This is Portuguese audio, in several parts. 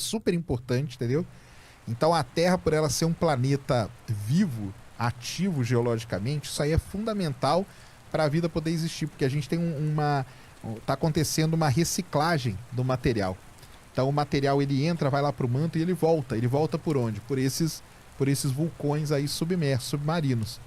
super importante, entendeu? Então a Terra, por ela ser um planeta vivo, ativo geologicamente, isso aí é fundamental para a vida poder existir, porque a gente tem tá acontecendo uma reciclagem do material. Então o material ele entra, vai lá para o manto e ele volta. Ele volta por onde? Por esses vulcões aí submersos, submarinos.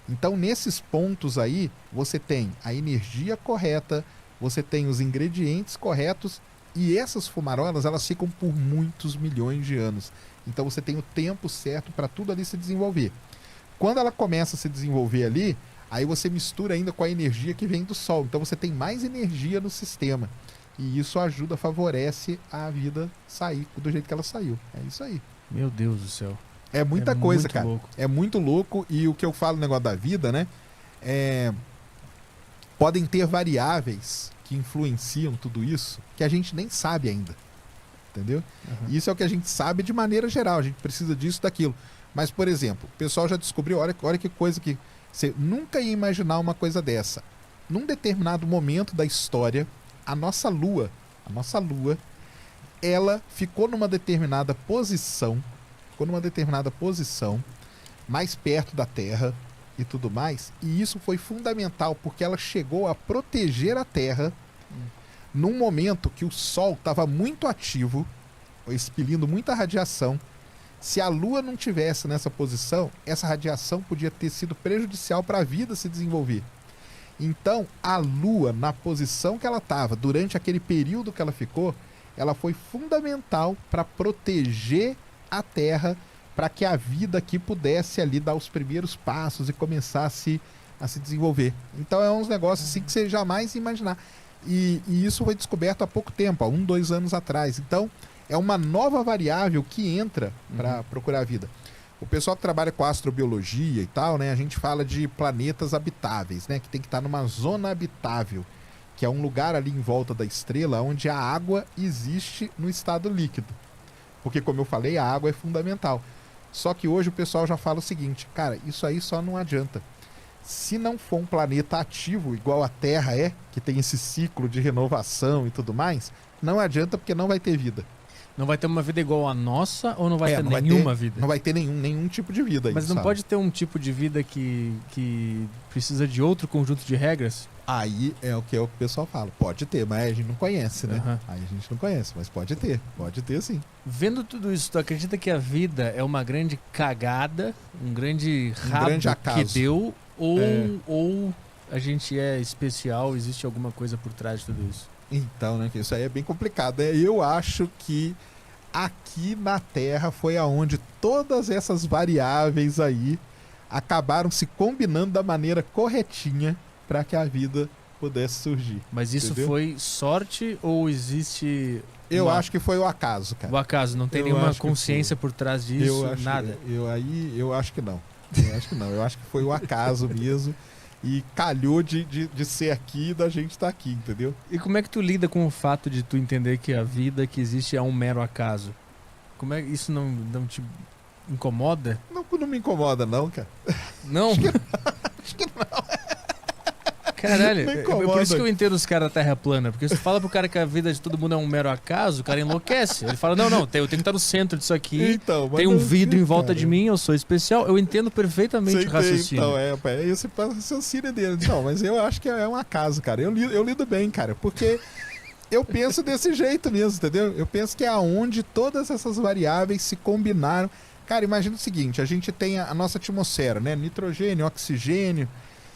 Então nesses pontos aí, você tem a energia correta, você tem os ingredientes corretos e essas fumarolas, elas ficam por muitos milhões de anos. Então você tem o tempo certo para tudo ali se desenvolver. Quando ela começa a se desenvolver ali, aí você mistura ainda com a energia que vem do Sol. Então você tem mais energia no sistema. E isso ajuda, favorece a vida sair do jeito que ela saiu. É isso aí. Meu Deus do céu. É muita coisa, muito cara. Louco. É muito louco. E o que eu falo no negócio da vida, né? Podem ter variáveis que influenciam tudo isso que a gente nem sabe ainda. Entendeu? Uhum. Isso é o que a gente sabe de maneira geral. A gente precisa disso, daquilo. Mas, por exemplo, o pessoal já descobriu, olha que coisa que você nunca ia imaginar uma coisa dessa. Num determinado momento da história, a nossa Lua, ela ficou numa determinada posição, mais perto da Terra e tudo mais, e isso foi fundamental porque ela chegou a proteger a Terra num momento que o Sol estava muito ativo, expelindo muita radiação. Se a Lua não tivesse nessa posição, essa radiação podia ter sido prejudicial para a vida se desenvolver. Então, a Lua, na posição que ela estava, durante aquele período que ela ficou, ela foi fundamental para proteger a Terra, para que a vida aqui pudesse ali dar os primeiros passos e começar a se desenvolver. Então, é uns negócios assim que você jamais ia imaginar. E isso foi descoberto há pouco tempo, há 2 anos atrás. Então, é uma nova variável que entra para procurar a vida. O pessoal que trabalha com astrobiologia e tal, né? A gente fala de planetas habitáveis, né? Que tem que estar numa zona habitável, que é um lugar ali em volta da estrela onde a água existe no estado líquido. Porque, como eu falei, a água é fundamental. Só que hoje o pessoal já fala o seguinte, cara, isso aí só não adianta. Se não for um planeta ativo, igual a Terra é, que tem esse ciclo de renovação e tudo mais, não adianta porque não vai ter vida. Não vai ter uma vida igual a nossa ou não vai ter nenhuma vida? Não vai ter nenhum tipo de vida. Mas não pode ter um tipo de vida que precisa de outro conjunto de regras? Aí é o que o pessoal fala. Pode ter, mas a gente não conhece, né? Uhum. Aí a gente não conhece, mas pode ter sim. Vendo tudo isso, tu acredita que a vida é uma grande cagada, um grande rabo que deu, ou a gente é especial, existe alguma coisa por trás de tudo isso? Então, né, que isso aí é bem complicado. Eu acho que aqui na Terra foi aonde todas essas variáveis aí acabaram se combinando da maneira corretinha para que a vida pudesse surgir. Mas isso foi sorte ou existe... Eu acho que foi o acaso, cara. O acaso, não tem nenhuma consciência por trás disso, nada? Eu acho que não. Eu acho que foi o acaso mesmo. E calhou de ser aqui e da gente estar aqui, entendeu? E como é que tu lida com o fato de tu entender que a vida que existe é um mero acaso? Como é que isso não te incomoda? Não me incomoda não, cara. Não? Acho que não. Caralho, é por isso que eu entendo os caras da Terra plana. Porque se tu fala pro cara que a vida de todo mundo é um mero acaso, o cara enlouquece. Ele fala, não, eu tenho que estar no centro disso aqui. Então, tem um vidro em volta de mim, eu sou especial. Eu entendo perfeitamente o raciocínio. Então, é esse raciocínio dele. Não, mas eu acho que é um acaso, cara. Eu lido bem, cara, porque eu penso desse jeito mesmo, entendeu? Eu penso que é aonde todas essas variáveis se combinaram. Cara, imagina o seguinte, a gente tem a nossa atmosfera, né? Nitrogênio, oxigênio.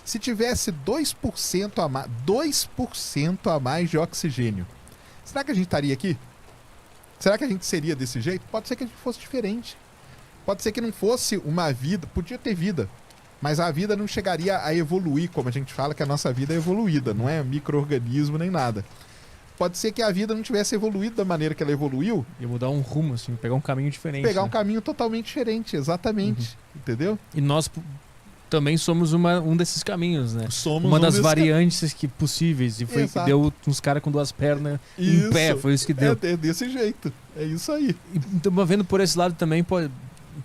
Se tivesse 2% a mais de oxigênio, será que a gente estaria aqui? Será que a gente seria desse jeito? Pode ser que a gente fosse diferente. Pode ser que não fosse uma vida, podia ter vida, mas a vida não chegaria a evoluir, como a gente fala que a nossa vida é evoluída, não é micro-organismo nem nada. Pode ser que a vida não tivesse evoluído da maneira que ela evoluiu. E mudar um rumo, assim, pegar um caminho diferente. Um caminho totalmente diferente, exatamente. Entendeu? E nós também somos um desses caminhos, né? Somos uma das variantes possíveis. E foi Exato. que deu uns caras com 2 pernas em pé. Foi isso que deu. É desse jeito. É isso aí. Então, vendo por esse lado também,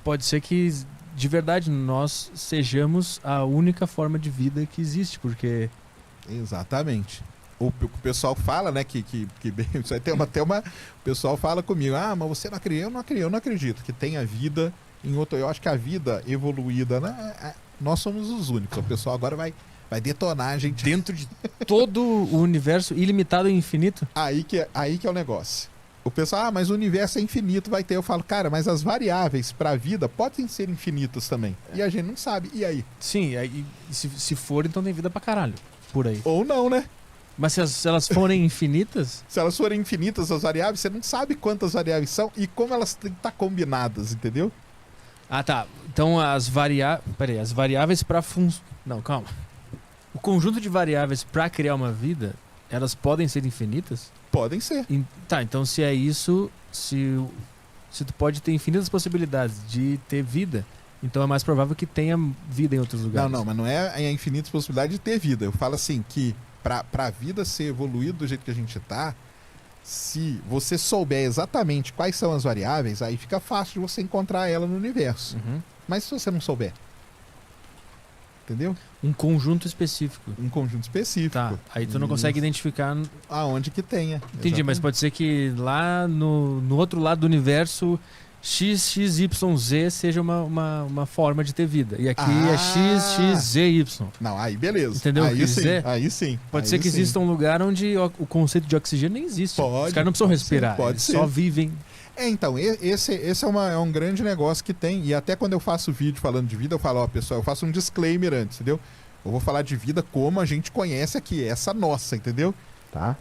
pode ser que, de verdade, nós sejamos a única forma de vida que existe, porque... Exatamente. o pessoal fala, né, que isso aí o pessoal fala comigo, mas você não acredita? Eu não acredito que tenha vida em outro. Eu acho que a vida evoluída, né, nós somos os únicos. O pessoal agora vai detonar a gente. Dentro de todo o universo ilimitado e infinito? Aí que é o negócio. O pessoal, mas o universo é infinito, vai ter. Eu falo, cara, mas as variáveis para a vida podem ser infinitas também. E a gente não sabe. E aí? Sim, aí, se for, então tem vida pra caralho. Por aí. Ou não, né? Mas se elas forem infinitas? Se elas forem infinitas, as variáveis, você não sabe quantas variáveis são e como elas têm que estar combinadas, entendeu? Ah, tá. Então as variáveis... Peraí, as variáveis para Não, calma. O conjunto de variáveis para criar uma vida, elas podem ser infinitas? Podem ser. Tá, então se é isso, se tu pode ter infinitas possibilidades de ter vida, então é mais provável que tenha vida em outros lugares. Não, mas não é a infinitas possibilidades de ter vida. Eu falo assim, que para a vida ser evoluída do jeito que a gente tá, se você souber exatamente quais são as variáveis, aí fica fácil de você encontrar ela no universo. Uhum. Mas se você não souber, entendeu? Um conjunto específico. Um conjunto específico. Tá, aí tu não consegue identificar... Aonde que tenha. Entendi, exatamente. mas pode ser que lá no outro lado do universo, XXYZ seja uma forma de ter vida. E aqui é XXZY. Não, aí beleza. Entendeu? Aí sim. Pode ser que exista um lugar onde o conceito de oxigênio nem existe. Os caras não precisam respirar, pode ser. Só vivem. Então, esse é um grande negócio que tem. E até quando eu faço vídeo falando de vida, eu falo, pessoal, eu faço um disclaimer antes, entendeu? Eu vou falar de vida como a gente conhece aqui, essa nossa, entendeu? Tá?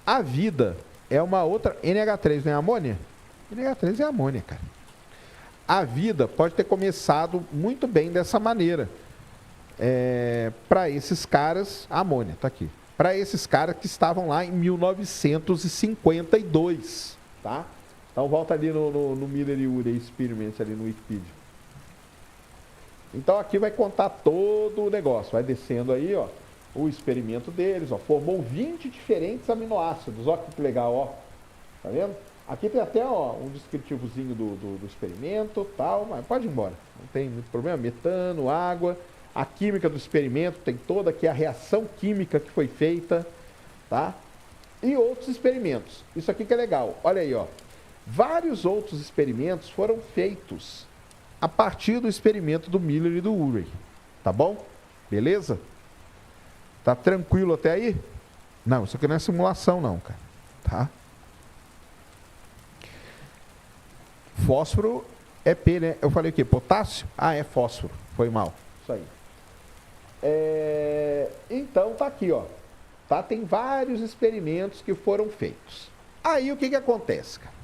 A vida é uma outra... NH3 não é amônia? NH3 é amônia, cara. A vida pode ter começado muito bem dessa maneira. Para esses caras... A amônia, tá aqui. Para esses caras que estavam lá em 1952, tá? Então volta ali no Miller e Urey Experiments, ali no Wikipedia. Então aqui vai contar todo o negócio. Vai descendo aí, ó, o experimento deles, ó. Formou 20 diferentes aminoácidos. Ó que legal, ó. Tá vendo? Aqui tem até, ó, um descritivozinho do experimento, tal, mas pode ir embora. Não tem muito problema. Metano, água. A química do experimento, tem toda aqui a reação química que foi feita, tá? E outros experimentos. Isso aqui que é legal. Olha aí, ó. Vários outros experimentos foram feitos a partir do experimento do Miller e do Urey. Tá bom? Beleza? Tá tranquilo até aí? Não, isso aqui não é simulação não, cara. Tá? Fósforo é P, né? Eu falei o quê? Potássio? Ah, é fósforo. Foi mal. Isso aí. Então tá aqui, ó. Tá? Tem vários experimentos que foram feitos. Aí o que acontece, cara?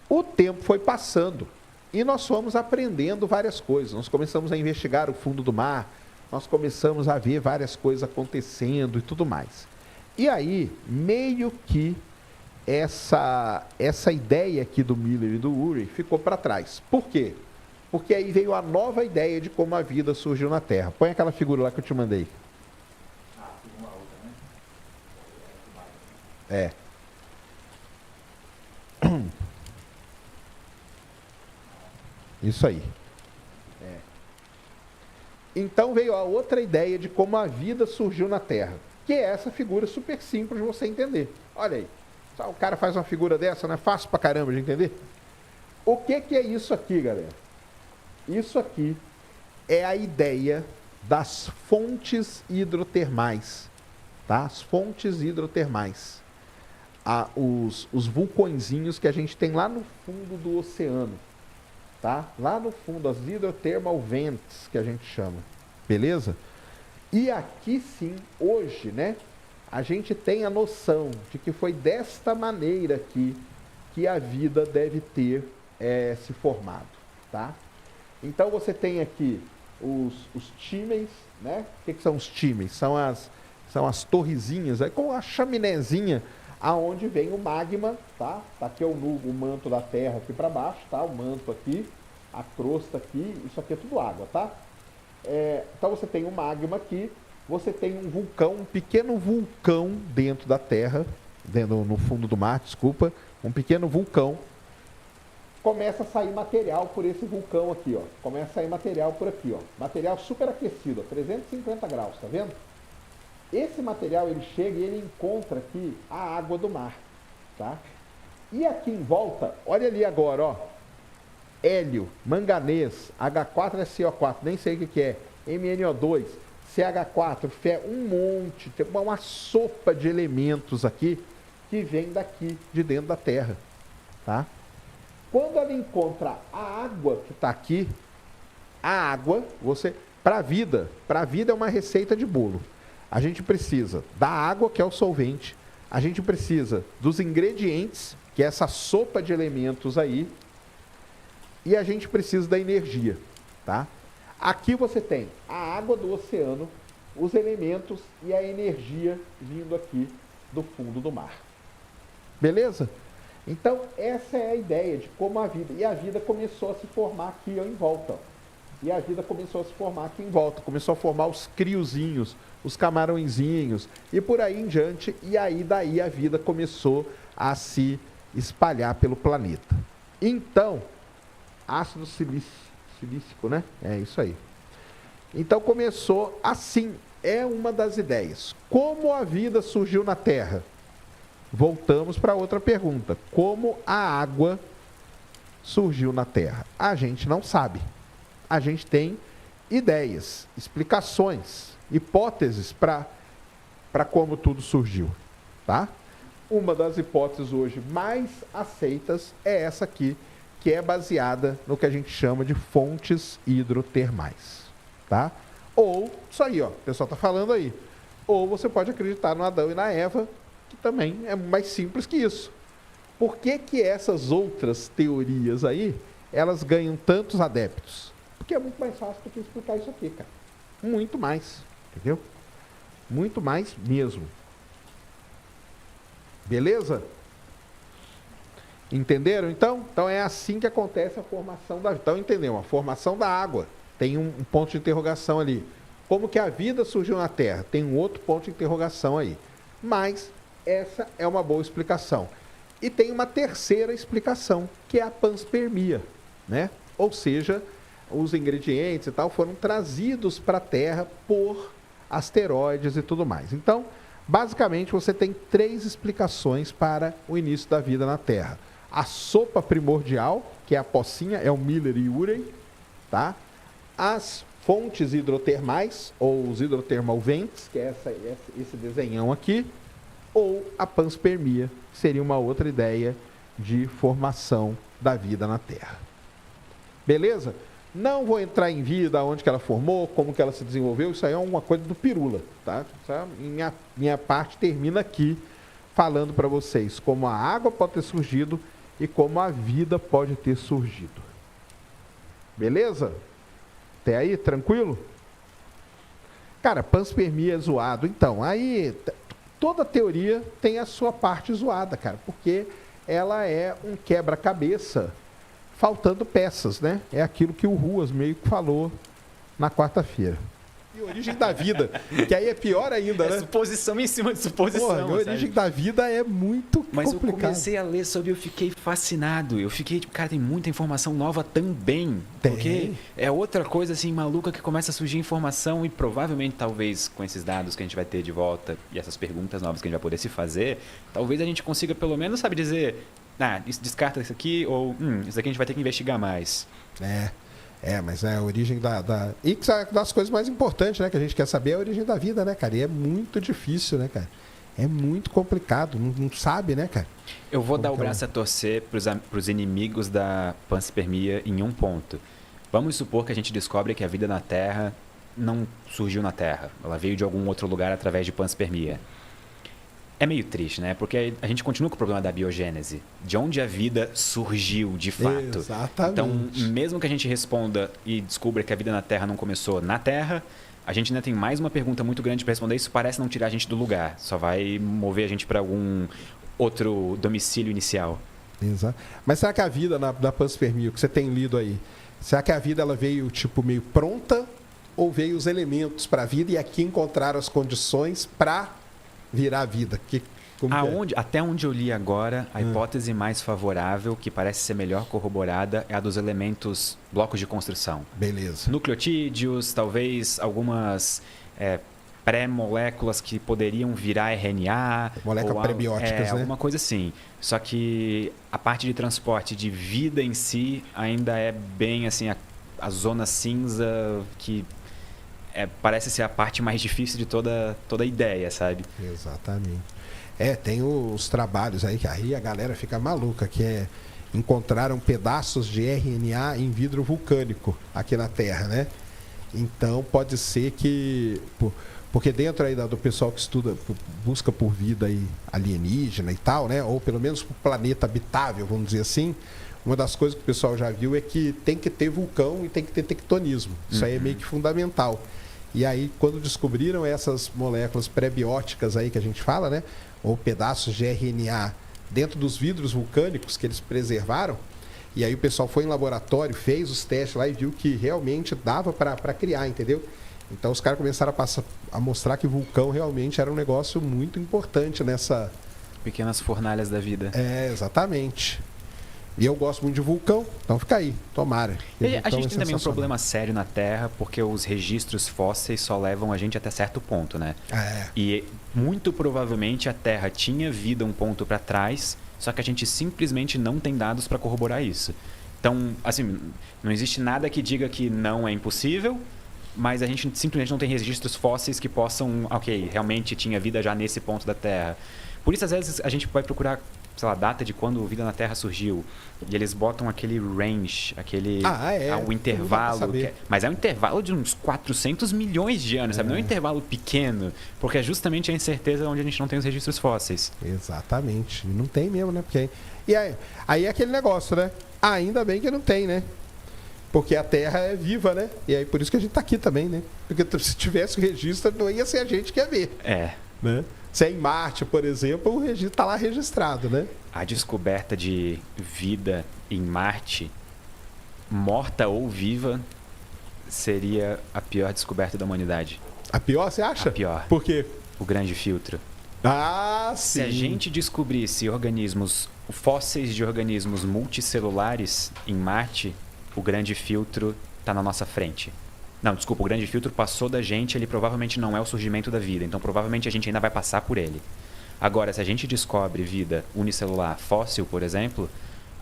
O tempo foi passando e nós fomos aprendendo várias coisas. Nós começamos a investigar o fundo do mar, nós começamos a ver várias coisas acontecendo e tudo mais. E aí, meio que essa ideia aqui do Miller e do Urey ficou para trás. Por quê? Porque aí veio a nova ideia de como a vida surgiu na Terra. Põe aquela figura lá que eu te mandei. Uma outra, É. né? Isso aí. Então veio a outra ideia de como a vida surgiu na Terra, que é essa figura super simples de você entender. Olha aí. Só o cara faz uma figura dessa, não é fácil pra caramba de entender? O que é isso aqui, galera? Isso aqui é a ideia das fontes hidrotermais, tá? As fontes hidrotermais. Os vulcõezinhos que a gente tem lá no fundo do oceano, tá? Lá no fundo, as hydrothermal vents, que a gente chama, beleza? E aqui sim, hoje, né, a gente tem a noção de que foi desta maneira aqui que a vida deve ter se formado, tá? Então você tem aqui os tímeis, né? O que são os tímeis? São as torrezinhas, com a chaminézinha, aonde vem o magma, tá? Tá aqui o manto da Terra aqui para baixo, tá? O manto aqui, a crosta aqui, isso aqui é tudo água, tá? Então você tem o magma aqui, você tem um vulcão, um pequeno vulcão dentro da Terra, no fundo do mar, desculpa, um pequeno vulcão. Começa a sair material por esse vulcão aqui, ó. Começa a sair material por aqui, ó. Material superaquecido, ó, 350 graus, tá vendo? Esse material ele chega e ele encontra aqui a água do mar, tá? E aqui em volta, olha ali agora, ó, hélio, manganês, H4SO4, nem sei o que é, MnO2, CH4, Fe, um monte, tem uma sopa de elementos aqui que vem daqui, de dentro da Terra, tá? Quando ela encontra a água que está aqui, a água, para a vida é uma receita de bolo. A gente precisa da água, que é o solvente, a gente precisa dos ingredientes, que é essa sopa de elementos aí, e a gente precisa da energia, tá? Aqui você tem a água do oceano, os elementos e a energia vindo aqui do fundo do mar. Beleza? Então, essa é a ideia de como a vida... E a vida começou a se formar aqui ó, em volta. Ó. E a vida começou a se formar aqui em volta. Começou a formar os criozinhos, os camarõezinhos e por aí em diante. E aí, daí, a vida começou a se espalhar pelo planeta. Então, ácido silícico, né? É isso aí. Então, começou assim. É uma das ideias. Como a vida surgiu na Terra? Voltamos para outra pergunta. Como a água surgiu na Terra? A gente não sabe. A gente tem ideias, explicações, hipóteses para como tudo surgiu, tá? Uma das hipóteses hoje mais aceitas é essa aqui, que é baseada no que a gente chama de fontes hidrotermais, tá? Ou, isso aí, ó, o pessoal está falando aí. Ou você pode acreditar no Adão e na Eva, que também é mais simples que isso. Por que que essas outras teorias aí, elas ganham tantos adeptos? Porque é muito mais fácil do que explicar isso aqui, cara. Muito mais, entendeu? Muito mais mesmo. Beleza? Entenderam, então? Então é assim que acontece a formação da... Então, entendeu? A formação da água. Tem um ponto de interrogação ali. Como que a vida surgiu na Terra? Tem um outro ponto de interrogação aí. Mas essa é uma boa explicação. E tem uma terceira explicação, que é a panspermia, né? Ou seja, os ingredientes e tal foram trazidos para a Terra por asteroides e tudo mais. Então, basicamente, você tem 3 explicações para o início da vida na Terra. A sopa primordial, que é a pocinha, é o Miller e Urey, tá? As fontes hidrotermais, ou os hidrotermal vents, que é esse desenhão aqui, ou a panspermia, que seria uma outra ideia de formação da vida na Terra. Beleza? Não vou entrar em vida, onde que ela formou, como que ela se desenvolveu, isso aí é uma coisa do pirula, tá? Minha parte termina aqui, falando para vocês como a água pode ter surgido e como a vida pode ter surgido. Beleza? Até aí, tranquilo? Cara, panspermia é zoado. Então, aí toda teoria tem a sua parte zoada, cara, porque ela é um quebra-cabeça faltando peças, né? É aquilo que o Ruas meio que falou na quarta-feira. E origem da vida, que aí é pior ainda, né? Suposição em cima de suposição. Porra, a origem da vida é muito complicado. Mas eu comecei a ler sobre e eu fiquei fascinado. Eu fiquei, tipo, cara, tem muita informação nova também. Porque é outra coisa, assim, maluca que começa a surgir informação e provavelmente, talvez, com esses dados que a gente vai ter de volta e essas perguntas novas que a gente vai poder se fazer, talvez a gente consiga, pelo menos, sabe, dizer, isso descarta isso aqui, ou isso aqui a gente vai ter que investigar mais. Mas é a origem E que é das coisas mais importantes, né? Que a gente quer saber é a origem da vida, né, cara? E é muito difícil, né, cara? É muito complicado, não sabe, né, cara? Eu vou dar o braço a torcer para os inimigos da panspermia em um ponto. Vamos supor que a gente descobre que a vida na Terra não surgiu na Terra. Ela veio de algum outro lugar através de panspermia. É meio triste, né? Porque a gente continua com o problema da biogênese. De onde a vida surgiu, de fato. Exatamente. Então, mesmo que a gente responda e descubra que a vida na Terra não começou na Terra, a gente ainda tem mais uma pergunta muito grande para responder. Isso parece não tirar a gente do lugar. Só vai mover a gente para algum outro domicílio inicial. Exato. Mas será que a vida da panspermia, o que você tem lido aí, será que a vida ela veio tipo meio pronta ou veio os elementos para a vida e aqui encontraram as condições para virar a vida? Até onde eu li agora, a hipótese mais favorável, que parece ser melhor corroborada, é a dos elementos blocos de construção. Beleza. Nucleotídeos, talvez algumas pré-moléculas que poderiam virar RNA. Moléculas pré-bióticas, né? Alguma coisa assim. Só que a parte de transporte de vida em si ainda é bem assim, a zona cinza que parece ser a parte mais difícil de toda a ideia, sabe? Exatamente. Tem os trabalhos aí, que aí a galera fica maluca, que encontraram pedaços de RNA em vidro vulcânico aqui na Terra, né? Então pode ser que... Porque dentro aí do pessoal que estuda, busca por vida aí alienígena e tal, né? Ou pelo menos por planeta habitável, vamos dizer assim, uma das coisas que o pessoal já viu é que tem que ter vulcão e tem que ter tectonismo. Isso aí é meio que fundamental. E aí, quando descobriram essas moléculas pré-bióticas aí que a gente fala, né? Ou pedaços de RNA dentro dos vidros vulcânicos que eles preservaram, e aí o pessoal foi em laboratório, fez os testes lá e viu que realmente dava para criar, entendeu? Então os caras começaram a mostrar que vulcão realmente era um negócio muito importante nessa... Pequenas fornalhas da vida. Exatamente. E eu gosto muito de vulcão, então fica aí, tomara. E a gente tem também um problema sério na Terra, porque os registros fósseis só levam a gente até certo ponto, né? E muito provavelmente a Terra tinha vida um ponto para trás, só que a gente simplesmente não tem dados para corroborar isso. Então, assim, não existe nada que diga que não é impossível, mas a gente simplesmente não tem registros fósseis que possam, realmente tinha vida já nesse ponto da Terra. Por isso, às vezes, a gente vai procurar, sei lá, a data de quando a vida na Terra surgiu. E eles botam aquele range, o intervalo. Mas é um intervalo de uns 400 milhões de anos, sabe? Não é um intervalo pequeno, porque é justamente a incerteza onde a gente não tem os registros fósseis. Exatamente. Não tem mesmo, né? Porque... E aí é aquele negócio, né? Ainda bem que não tem, né? Porque a Terra é viva, né? E aí por isso que a gente tá aqui também, né? Porque se tivesse o registro, não ia ser a gente que ia ver. Né? Se é em Marte, por exemplo, o registro tá lá registrado, né? A descoberta de vida em Marte, morta ou viva, seria a pior descoberta da humanidade. A pior, você acha? A pior. Por quê? O grande filtro. Sim. Se a gente descobrisse fósseis de organismos multicelulares em Marte, o grande filtro está na nossa frente. Não, desculpa, o grande filtro passou da gente, ele provavelmente não é o surgimento da vida, então provavelmente a gente ainda vai passar por ele. Agora, se a gente descobre vida unicelular fóssil, por exemplo,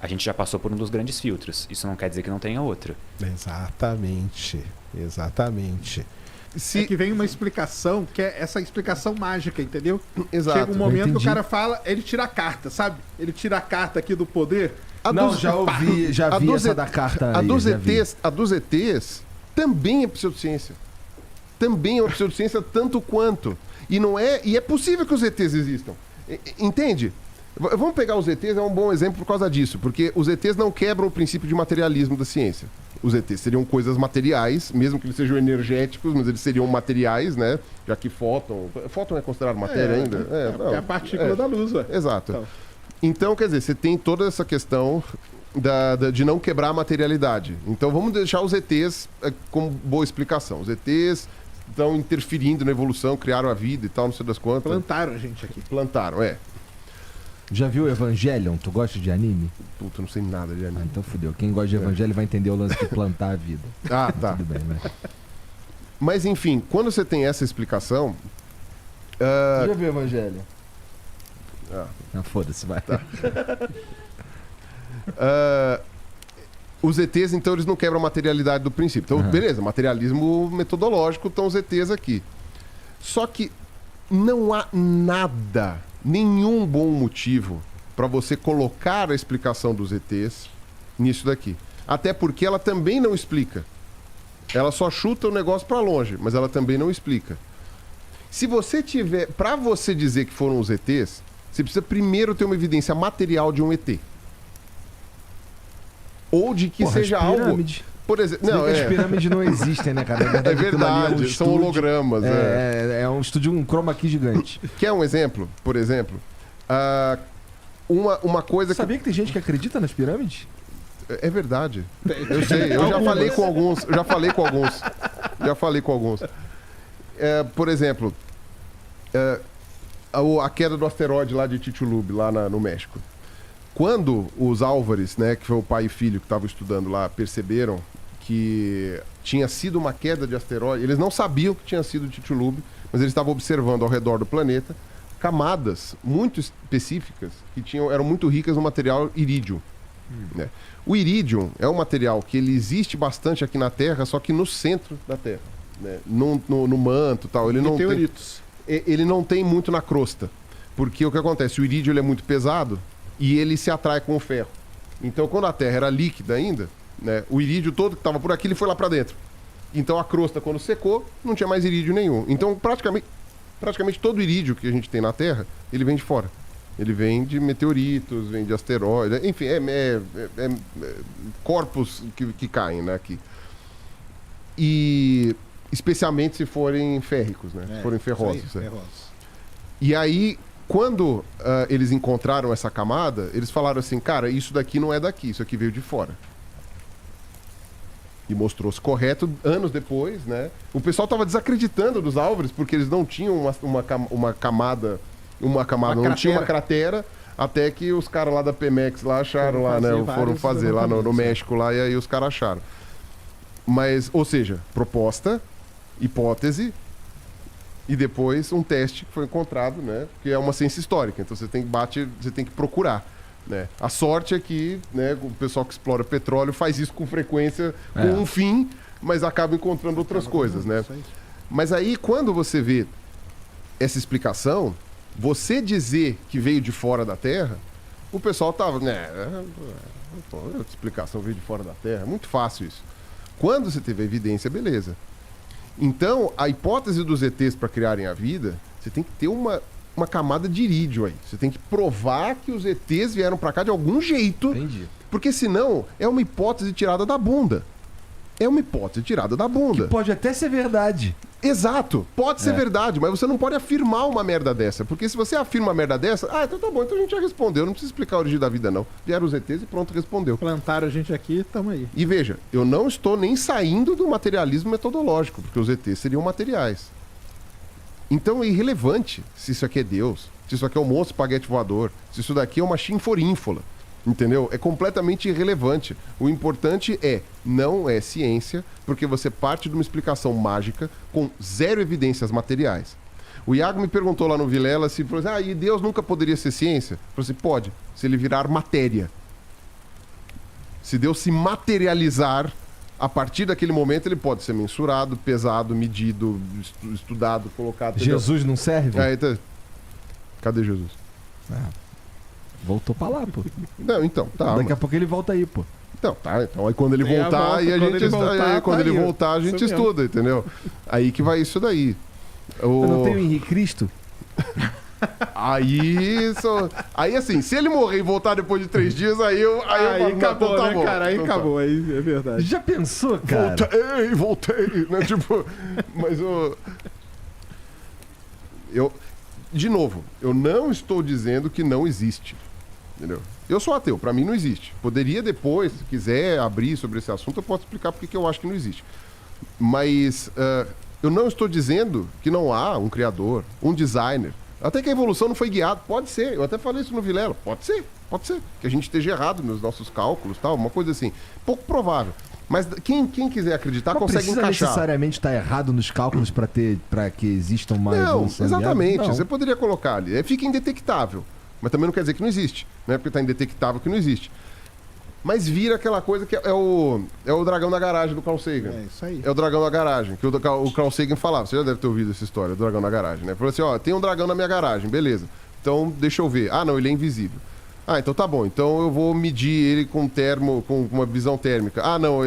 a gente já passou por um dos grandes filtros. Isso não quer dizer que não tenha outro. Exatamente. É que vem uma explicação, que é essa explicação mágica, entendeu? Exato. Chega um momento que o cara fala, ele tira a carta, sabe? Ele tira a carta aqui do poder. Já vi essa da carta aí. A dos ETs também é pseudociência. Também é uma pseudociência tanto quanto. E é possível que os ETs existam. Entende? Vamos pegar os ETs, é um bom exemplo por causa disso, porque os ETs não quebram o princípio de materialismo da ciência. Os ETs seriam coisas materiais, mesmo que eles sejam energéticos, mas eles seriam materiais, né? Já que fóton é considerado matéria ainda? É a partícula da luz, ué. Exato. Então, quer dizer, você tem toda essa questão de não quebrar a materialidade. Então, vamos deixar os ETs como boa explicação. Os ETs estão interferindo na evolução, criaram a vida e tal, não sei das quantas. Plantaram a gente aqui. Plantaram. Já viu Evangelion? Tu gosta de anime? Puta, não sei nada de anime. Então fudeu. Quem gosta de Evangelion vai entender o lance de plantar a vida. Tá. Tudo bem, né? Mas, enfim, quando você tem essa explicação... Já viu Evangelion? Não, foda-se, vai. Tá. Os ETs, então, eles não quebram a materialidade do princípio. Então, beleza, materialismo metodológico, estão os ETs aqui. Só que não há nenhum bom motivo para você colocar a explicação dos ETs nisso daqui. Até porque ela também não explica. Ela só chuta o negócio para longe, mas ela também não explica. Se você tiver... Para você dizer que foram os ETs, você precisa primeiro ter uma evidência material de um ET. Ou de que seja algo... Por exemplo, as pirâmides não existem, né, cara? É verdade, são hologramas. É um estúdio, um chroma key gigante. Quer um exemplo? Por exemplo, uma coisa Sabia que tem gente que acredita nas pirâmides? É verdade. Eu sei, eu já falei com alguns. Por exemplo, a queda do asteroide lá de Chicxulub, lá no México. Quando os Álvares, né, que foi o pai e filho que estavam estudando lá, perceberam que tinha sido uma queda de asteroide, eles não sabiam que tinha sido Chicxulub, mas eles estavam observando ao redor do planeta camadas muito específicas que eram muito ricas no material irídio. Né? O irídio é um material que ele existe bastante aqui na Terra, só que no centro da Terra, né? no manto e tal. Ele não ele não tem muito na crosta, porque o que acontece? O irídio ele é muito pesado e ele se atrai com o ferro. Então, quando a Terra era líquida ainda, né, o irídio todo que estava por aqui, ele foi lá para dentro. Então, a crosta, quando secou, não tinha mais irídio nenhum. Então, praticamente todo o irídio que a gente tem na Terra, ele vem de fora. Ele vem de meteoritos, vem de asteroides, enfim, corpos que caem, né, aqui. E especialmente se forem férricos, né? Se forem ferrosos. Ferrosos. E aí, quando eles encontraram essa camada, eles falaram assim, cara, isso daqui não é daqui, isso aqui veio de fora. E mostrou-se correto anos depois, né? O pessoal estava desacreditando dos Álvares porque eles não tinham uma camada, não tinha uma cratera, até que os caras lá da Pemex lá acharam lá, né? Foram fazer lá no México lá, e aí os caras acharam. Mas, ou seja, proposta, hipótese e depois um teste que foi encontrado, né? Que é uma ciência histórica, então você tem que procurar. Né? A sorte é que, né, o pessoal que explora petróleo faz isso com frequência, com um fim, mas acaba encontrando outras coisas, né? Mas aí, quando você vê essa explicação, você dizer que veio de fora da Terra, o pessoal tava, né? A explicação veio de fora da Terra, é muito fácil isso. Quando você teve a evidência, beleza. Então, a hipótese dos ETs para criarem a vida, você tem que ter uma camada de irídio aí. Você tem que provar que os ETs vieram para cá de algum jeito. Entendi. Porque senão é uma hipótese tirada da bunda. É uma hipótese tirada da bunda. Que pode até ser verdade. Exato. Pode ser verdade, mas você não pode afirmar uma merda dessa. Porque se você afirma uma merda dessa, então tá bom, então a gente já respondeu. Não precisa explicar a origem da vida, não. Vieram os ETs e pronto, respondeu. Plantaram a gente aqui, tamo aí. E veja, eu não estou nem saindo do materialismo metodológico, porque os ETs seriam materiais. Então é irrelevante se isso aqui é Deus, se isso aqui é um monstro espaguete voador, se isso daqui é uma chinforínfola, entendeu? É completamente irrelevante. O importante não é ciência, porque você parte de uma explicação mágica com zero evidências materiais. O Iago me perguntou lá no Vilela se, e Deus nunca poderia ser ciência? Eu falei assim, pode, se ele virar matéria. Se Deus se materializar, a partir daquele momento ele pode ser mensurado, pesado, medido, estudado, colocado. Jesus não serve? Então... Cadê Jesus? Voltou pra lá, pô. Não, então, tá. Daqui a pouco ele volta aí, pô. Então, tá. Então aí quando ele voltar, quando ele voltar, a gente estuda, entendeu? Aí que vai isso daí. Eu não tenho Henrique Cristo? Aí assim, se ele morrer e voltar depois de 3 dias, aí acabou, tá, né, bom. cara? Aí então, acabou, aí é verdade. Já pensou, cara? Voltei, né? Tipo, mas de novo, eu não estou dizendo que não existe, entendeu? Eu sou ateu, pra mim não existe. Poderia depois, se quiser abrir sobre esse assunto, eu posso explicar porque que eu acho que não existe. Mas eu não estou dizendo que não há um criador, um designer. Até que a evolução não foi guiada. Pode ser. Eu até falei isso no Vilela. Pode ser. Que a gente esteja errado nos nossos cálculos, tal, uma coisa assim. Pouco provável. Mas quem quiser acreditar, consegue encaixar. Não precisa necessariamente estar errado nos cálculos para que existam mais evolução. Exatamente. Não. Você poderia colocar ali. Fica indetectável. Mas também não quer dizer que não existe. Não é porque está indetectável que não existe. Mas vira aquela coisa que é o dragão da garagem do Carl Sagan. É isso aí. É o dragão da garagem, que o Carl Sagan falava. Você já deve ter ouvido essa história, do dragão da garagem, né? Falou assim, tem um dragão na minha garagem, beleza. Então, deixa eu ver. Não, ele é invisível. Então tá bom. Então eu vou medir ele com uma visão térmica. Não,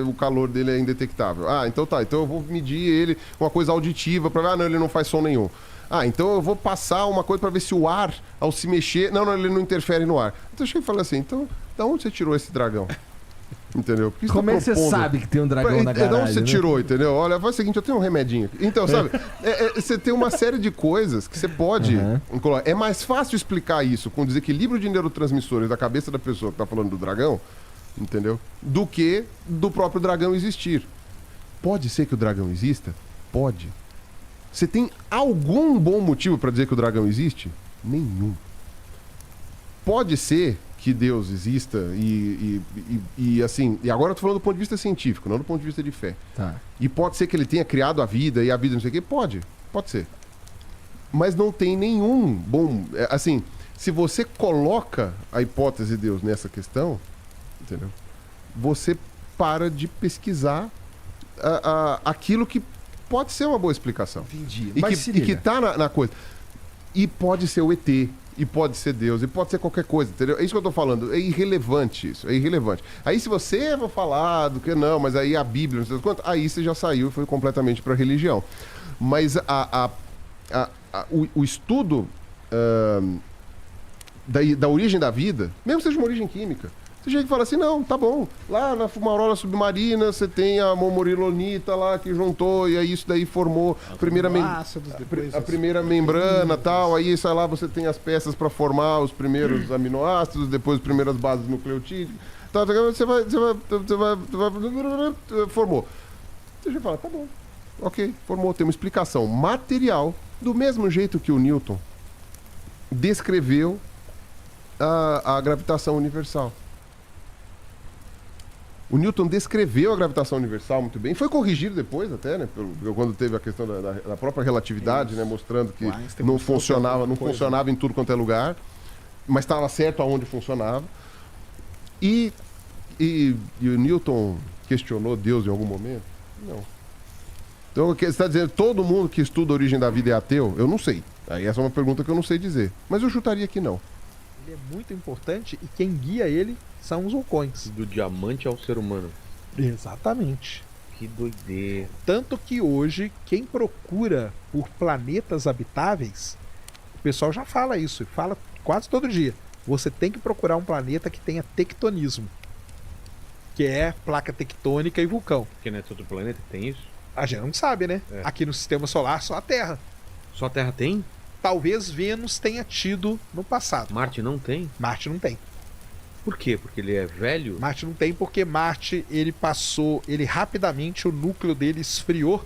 o calor dele é indetectável. Então tá. Então eu vou medir ele com uma coisa auditiva para ver, não, ele não faz som nenhum. Então eu vou passar uma coisa para ver se o ar, ao se mexer... Não, ele não interfere no ar. Então eu cheguei e falei assim, então, da onde você tirou esse dragão? Entendeu? Como é que você sabe que tem um dragão na garagem? De onde você tirou, entendeu? Olha, faz o seguinte, eu tenho um remedinho aqui. Então, sabe, você tem uma série de coisas que você pode... É mais fácil explicar isso com o desequilíbrio de neurotransmissores da cabeça da pessoa que tá falando do dragão, entendeu? Do que do próprio dragão existir. Pode ser que o dragão exista? Pode. Você tem algum bom motivo para dizer que o dragão existe? Nenhum. Pode ser que Deus exista e assim... E agora eu tô falando do ponto de vista científico, não do ponto de vista de fé. Tá. E pode ser que ele tenha criado a vida e a vida não sei o quê? Pode. Pode ser. Mas não tem nenhum bom... Assim, se você coloca a hipótese de Deus nessa questão, entendeu? Você para de pesquisar aquilo que pode ser uma boa explicação. Entendi. E que tá na coisa. E pode ser o ET, e pode ser Deus, e pode ser qualquer coisa, entendeu? É isso que eu tô falando. É irrelevante isso, é irrelevante. Aí se você vai falar do que não, mas aí a Bíblia, não sei quanto, aí você já saiu e foi completamente pra religião. Mas o estudo da origem da vida, mesmo que seja uma origem química, você chega e fala assim, não, tá bom, lá na fumarola submarina você tem a momorilonita lá que juntou e aí isso daí formou a primeira membrana tal, aí sai lá você tem as peças para formar os primeiros aminoácidos, depois as primeiras bases nucleotídicas, tá, você vai formou. Você chega e fala, tá bom, ok, formou, tem uma explicação material, do mesmo jeito que o Newton descreveu a gravitação universal. O Newton descreveu a gravitação universal muito bem. Foi corrigido depois até, né? Quando teve a questão da própria relatividade, né? Mostrando que não funcionava em tudo quanto é lugar. Mas estava certo aonde funcionava. E o Newton questionou Deus em algum momento? Não. Então, você está dizendo que todo mundo que estuda a origem da vida é ateu? Eu não sei. Aí essa é uma pergunta que eu não sei dizer. Mas eu chutaria que não. Ele é muito importante e quem guia ele são os vulcões. Do diamante ao ser humano. Exatamente. Que doideira. Tanto que hoje, quem procura por planetas habitáveis, o pessoal já fala isso, fala quase todo dia. Você tem que procurar um planeta que tenha tectonismo, que é placa tectônica e vulcão. Porque não é todo planeta que tem isso? A gente não sabe, né? É. Aqui no sistema solar, só a Terra. Só a Terra tem? Talvez Vênus tenha tido no passado. Marte não tem? Marte não tem. Por quê? Porque ele é velho? Marte não tem porque Marte, ele rapidamente, o núcleo dele esfriou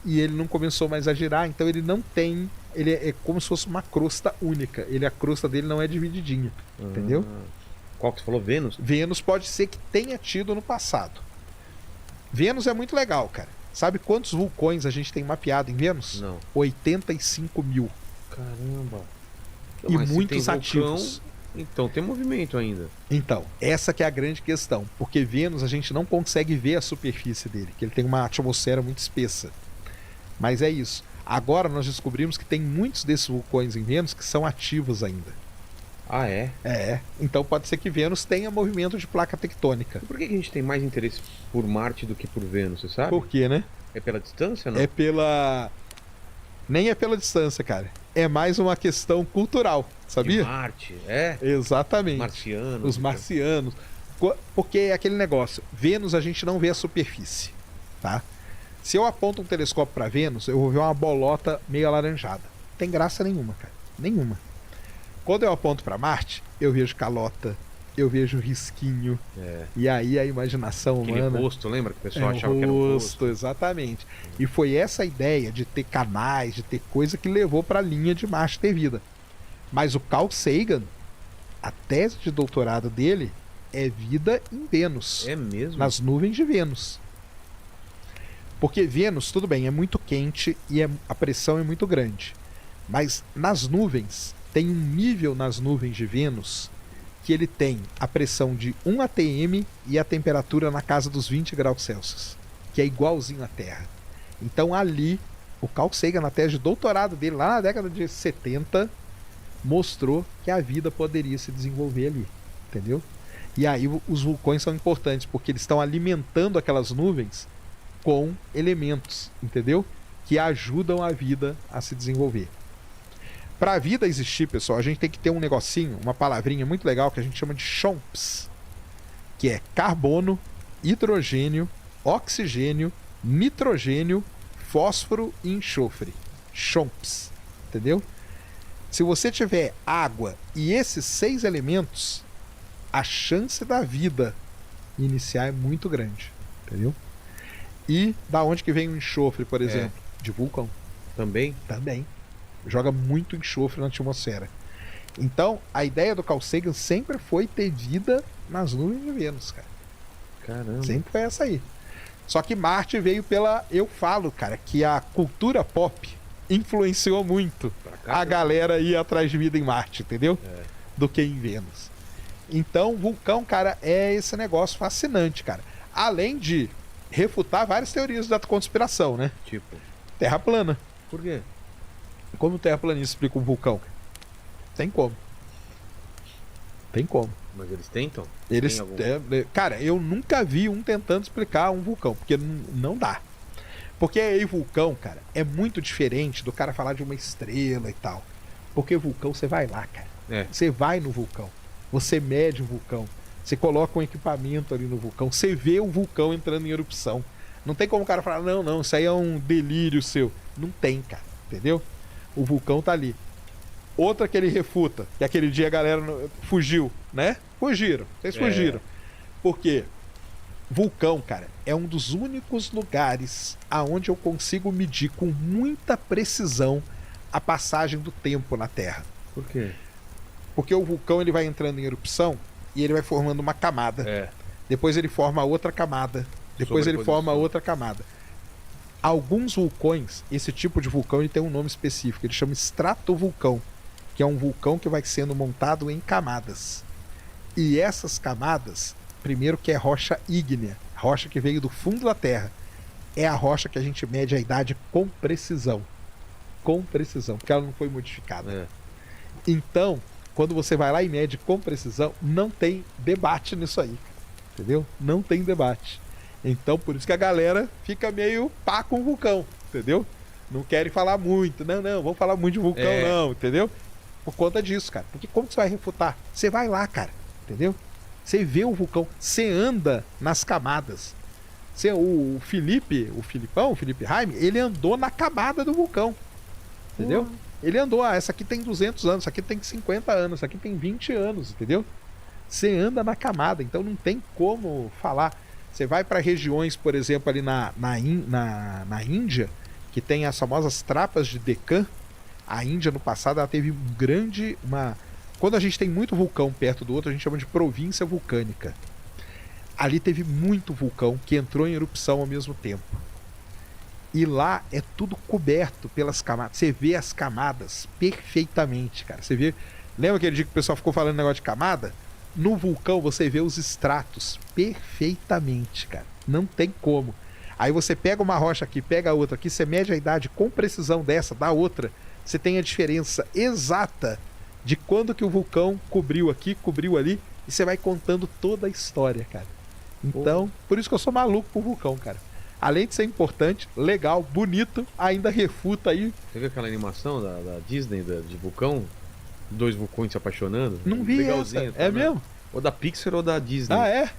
e ele não começou mais a girar, então ele não tem, ele é como se fosse uma crosta única, a crosta dele não é divididinha, entendeu? Qual que você falou? Vênus? Vênus pode ser que tenha tido no passado. Vênus é muito legal, cara. Sabe quantos vulcões a gente tem mapeado em Vênus? Não. 85 mil. Caramba. E Mas muitos se tem ativos. Vulcão, então tem movimento ainda. Então, essa que é a grande questão. Porque Vênus a gente não consegue ver a superfície dele, que ele tem uma atmosfera muito espessa. Mas é isso. Agora nós descobrimos que tem muitos desses vulcões em Vênus que são ativos ainda. Ah, é? É. Então pode ser que Vênus tenha movimento de placa tectônica. E por que a gente tem mais interesse por Marte do que por Vênus, você sabe? Por quê, né? É pela distância, não? É pela... Nem é pela distância, cara. É mais uma questão cultural, sabia? De Marte, é? Exatamente. Marcianos. Os marcianos. Porque é aquele negócio. Vênus a gente não vê a superfície, tá? Se eu aponto um telescópio para Vênus, eu vou ver uma bolota meio alaranjada. Não tem graça nenhuma, cara. Nenhuma. Quando eu aponto para Marte, eu vejo calota, eu vejo risquinho. É. E aí a imaginação Aquele humana... rosto, lembra que o pessoal É, achava que era um rosto? Exatamente. E foi essa ideia de ter canais, de ter coisa que levou para a linha de Marte ter vida. Mas o Carl Sagan, a tese de doutorado dele é vida em Vênus. É mesmo? Nas nuvens de Vênus. Porque Vênus, tudo bem, é muito quente e a pressão é muito grande. Mas nas nuvens, tem um nível nas nuvens de Vênus que ele tem a pressão de 1 atm e a temperatura na casa dos 20 graus Celsius, que é igualzinho à Terra. Então ali, o Carl Sagan, na tese de doutorado dele, lá na década de 70, mostrou que a vida poderia se desenvolver ali, entendeu? E aí os vulcões são importantes, porque eles estão alimentando aquelas nuvens com elementos, entendeu? Que ajudam a vida a se desenvolver. Para a vida existir, pessoal, a gente tem que ter um negocinho, uma palavrinha muito legal que a gente chama de CHOMPS, que é carbono, hidrogênio, oxigênio, nitrogênio, fósforo e enxofre. CHOMPS, entendeu? Se você tiver água e esses 6 elementos, a chance da vida iniciar é muito grande, entendeu? E da onde que vem o enxofre, por exemplo? De vulcão. Também? Também. Joga muito enxofre na atmosfera. Então, a ideia do Carl Sagan sempre foi ter vida nas nuvens de Vênus, cara. Caramba. Sempre foi essa aí. Só que Marte veio pela... Eu falo, cara, que a cultura pop influenciou muito a galera ir atrás de vida em Marte, entendeu? Do que em Vênus. Então, vulcão, cara, é esse negócio fascinante, cara. Além de refutar várias teorias da conspiração, né? Tipo, Terra plana. por quê? Como o terraplanista explica um vulcão? Tem como. Tem como. Mas eles tentam? Eles, Tem algum- cara, eu nunca vi um tentando explicar um vulcão, porque não dá. Porque aí vulcão, cara, é muito diferente do cara falar de uma estrela e tal. Porque vulcão, você vai lá, cara. É. Você vai no vulcão. Você mede o vulcão. Você coloca um equipamento ali no vulcão. Você vê o vulcão entrando em erupção. Não tem como o cara falar, não, isso aí é um delírio seu. Não tem, cara. Entendeu? O vulcão tá ali. Outra que ele refuta, que aquele dia a galera fugiu, né? Fugiram. Vocês fugiram. Por quê? Vulcão, cara, é um dos únicos lugares aonde eu consigo medir com muita precisão a passagem do tempo na Terra. Por quê? Porque o vulcão ele vai entrando em erupção e ele vai formando uma camada. É. Depois ele forma outra camada. Depois ele forma outra camada. Alguns vulcões, esse tipo de vulcão, ele tem um nome específico. Ele chama estratovulcão, que é um vulcão que vai sendo montado em camadas. E essas camadas, primeiro que é rocha ígnea, rocha que veio do fundo da Terra. É a rocha que a gente mede a idade com precisão. Com precisão, porque ela não foi modificada. É. Então, quando você vai lá e mede com precisão, não tem debate nisso aí. Entendeu? Não tem debate. Então, por isso que a galera fica meio pá com o vulcão. Entendeu? Não querem falar muito. Não, vamos falar muito de vulcão, não. Entendeu? Por conta disso, cara. Porque como que você vai refutar? Você vai lá, cara. Entendeu? Você vê o vulcão. Você anda nas camadas. O Felipe Haim, ele andou na camada do vulcão. Entendeu? Ele andou, essa aqui tem 200 anos, essa aqui tem 50 anos, essa aqui tem 20 anos, entendeu? Você anda na camada, então não tem como falar. Você vai para regiões, por exemplo, ali na Índia, que tem as famosas trapas de Deccan. A Índia, no passado, ela teve quando a gente tem muito vulcão perto do outro, a gente chama de província vulcânica. Ali teve muito vulcão que entrou em erupção ao mesmo tempo. E lá é tudo coberto pelas camadas. Você vê as camadas perfeitamente, cara. Você vê. Lembra aquele dia que o pessoal ficou falando negócio de camada? No vulcão você vê os estratos perfeitamente, cara. Não tem como. Aí você pega uma rocha aqui, pega a outra aqui, você mede a idade com precisão dessa, da outra. Você tem a diferença exata de quando que o vulcão cobriu aqui, cobriu ali. E você vai contando toda a história, cara. Então, por isso que eu sou maluco por vulcão, cara. Além de ser importante, legal, bonito, ainda refuta aí. Você viu aquela animação da Disney, de vulcão? Dois vulcões se apaixonando? Não vi Legalzinho, essa. É mesmo? Ou da Pixar ou da Disney. Ah, é?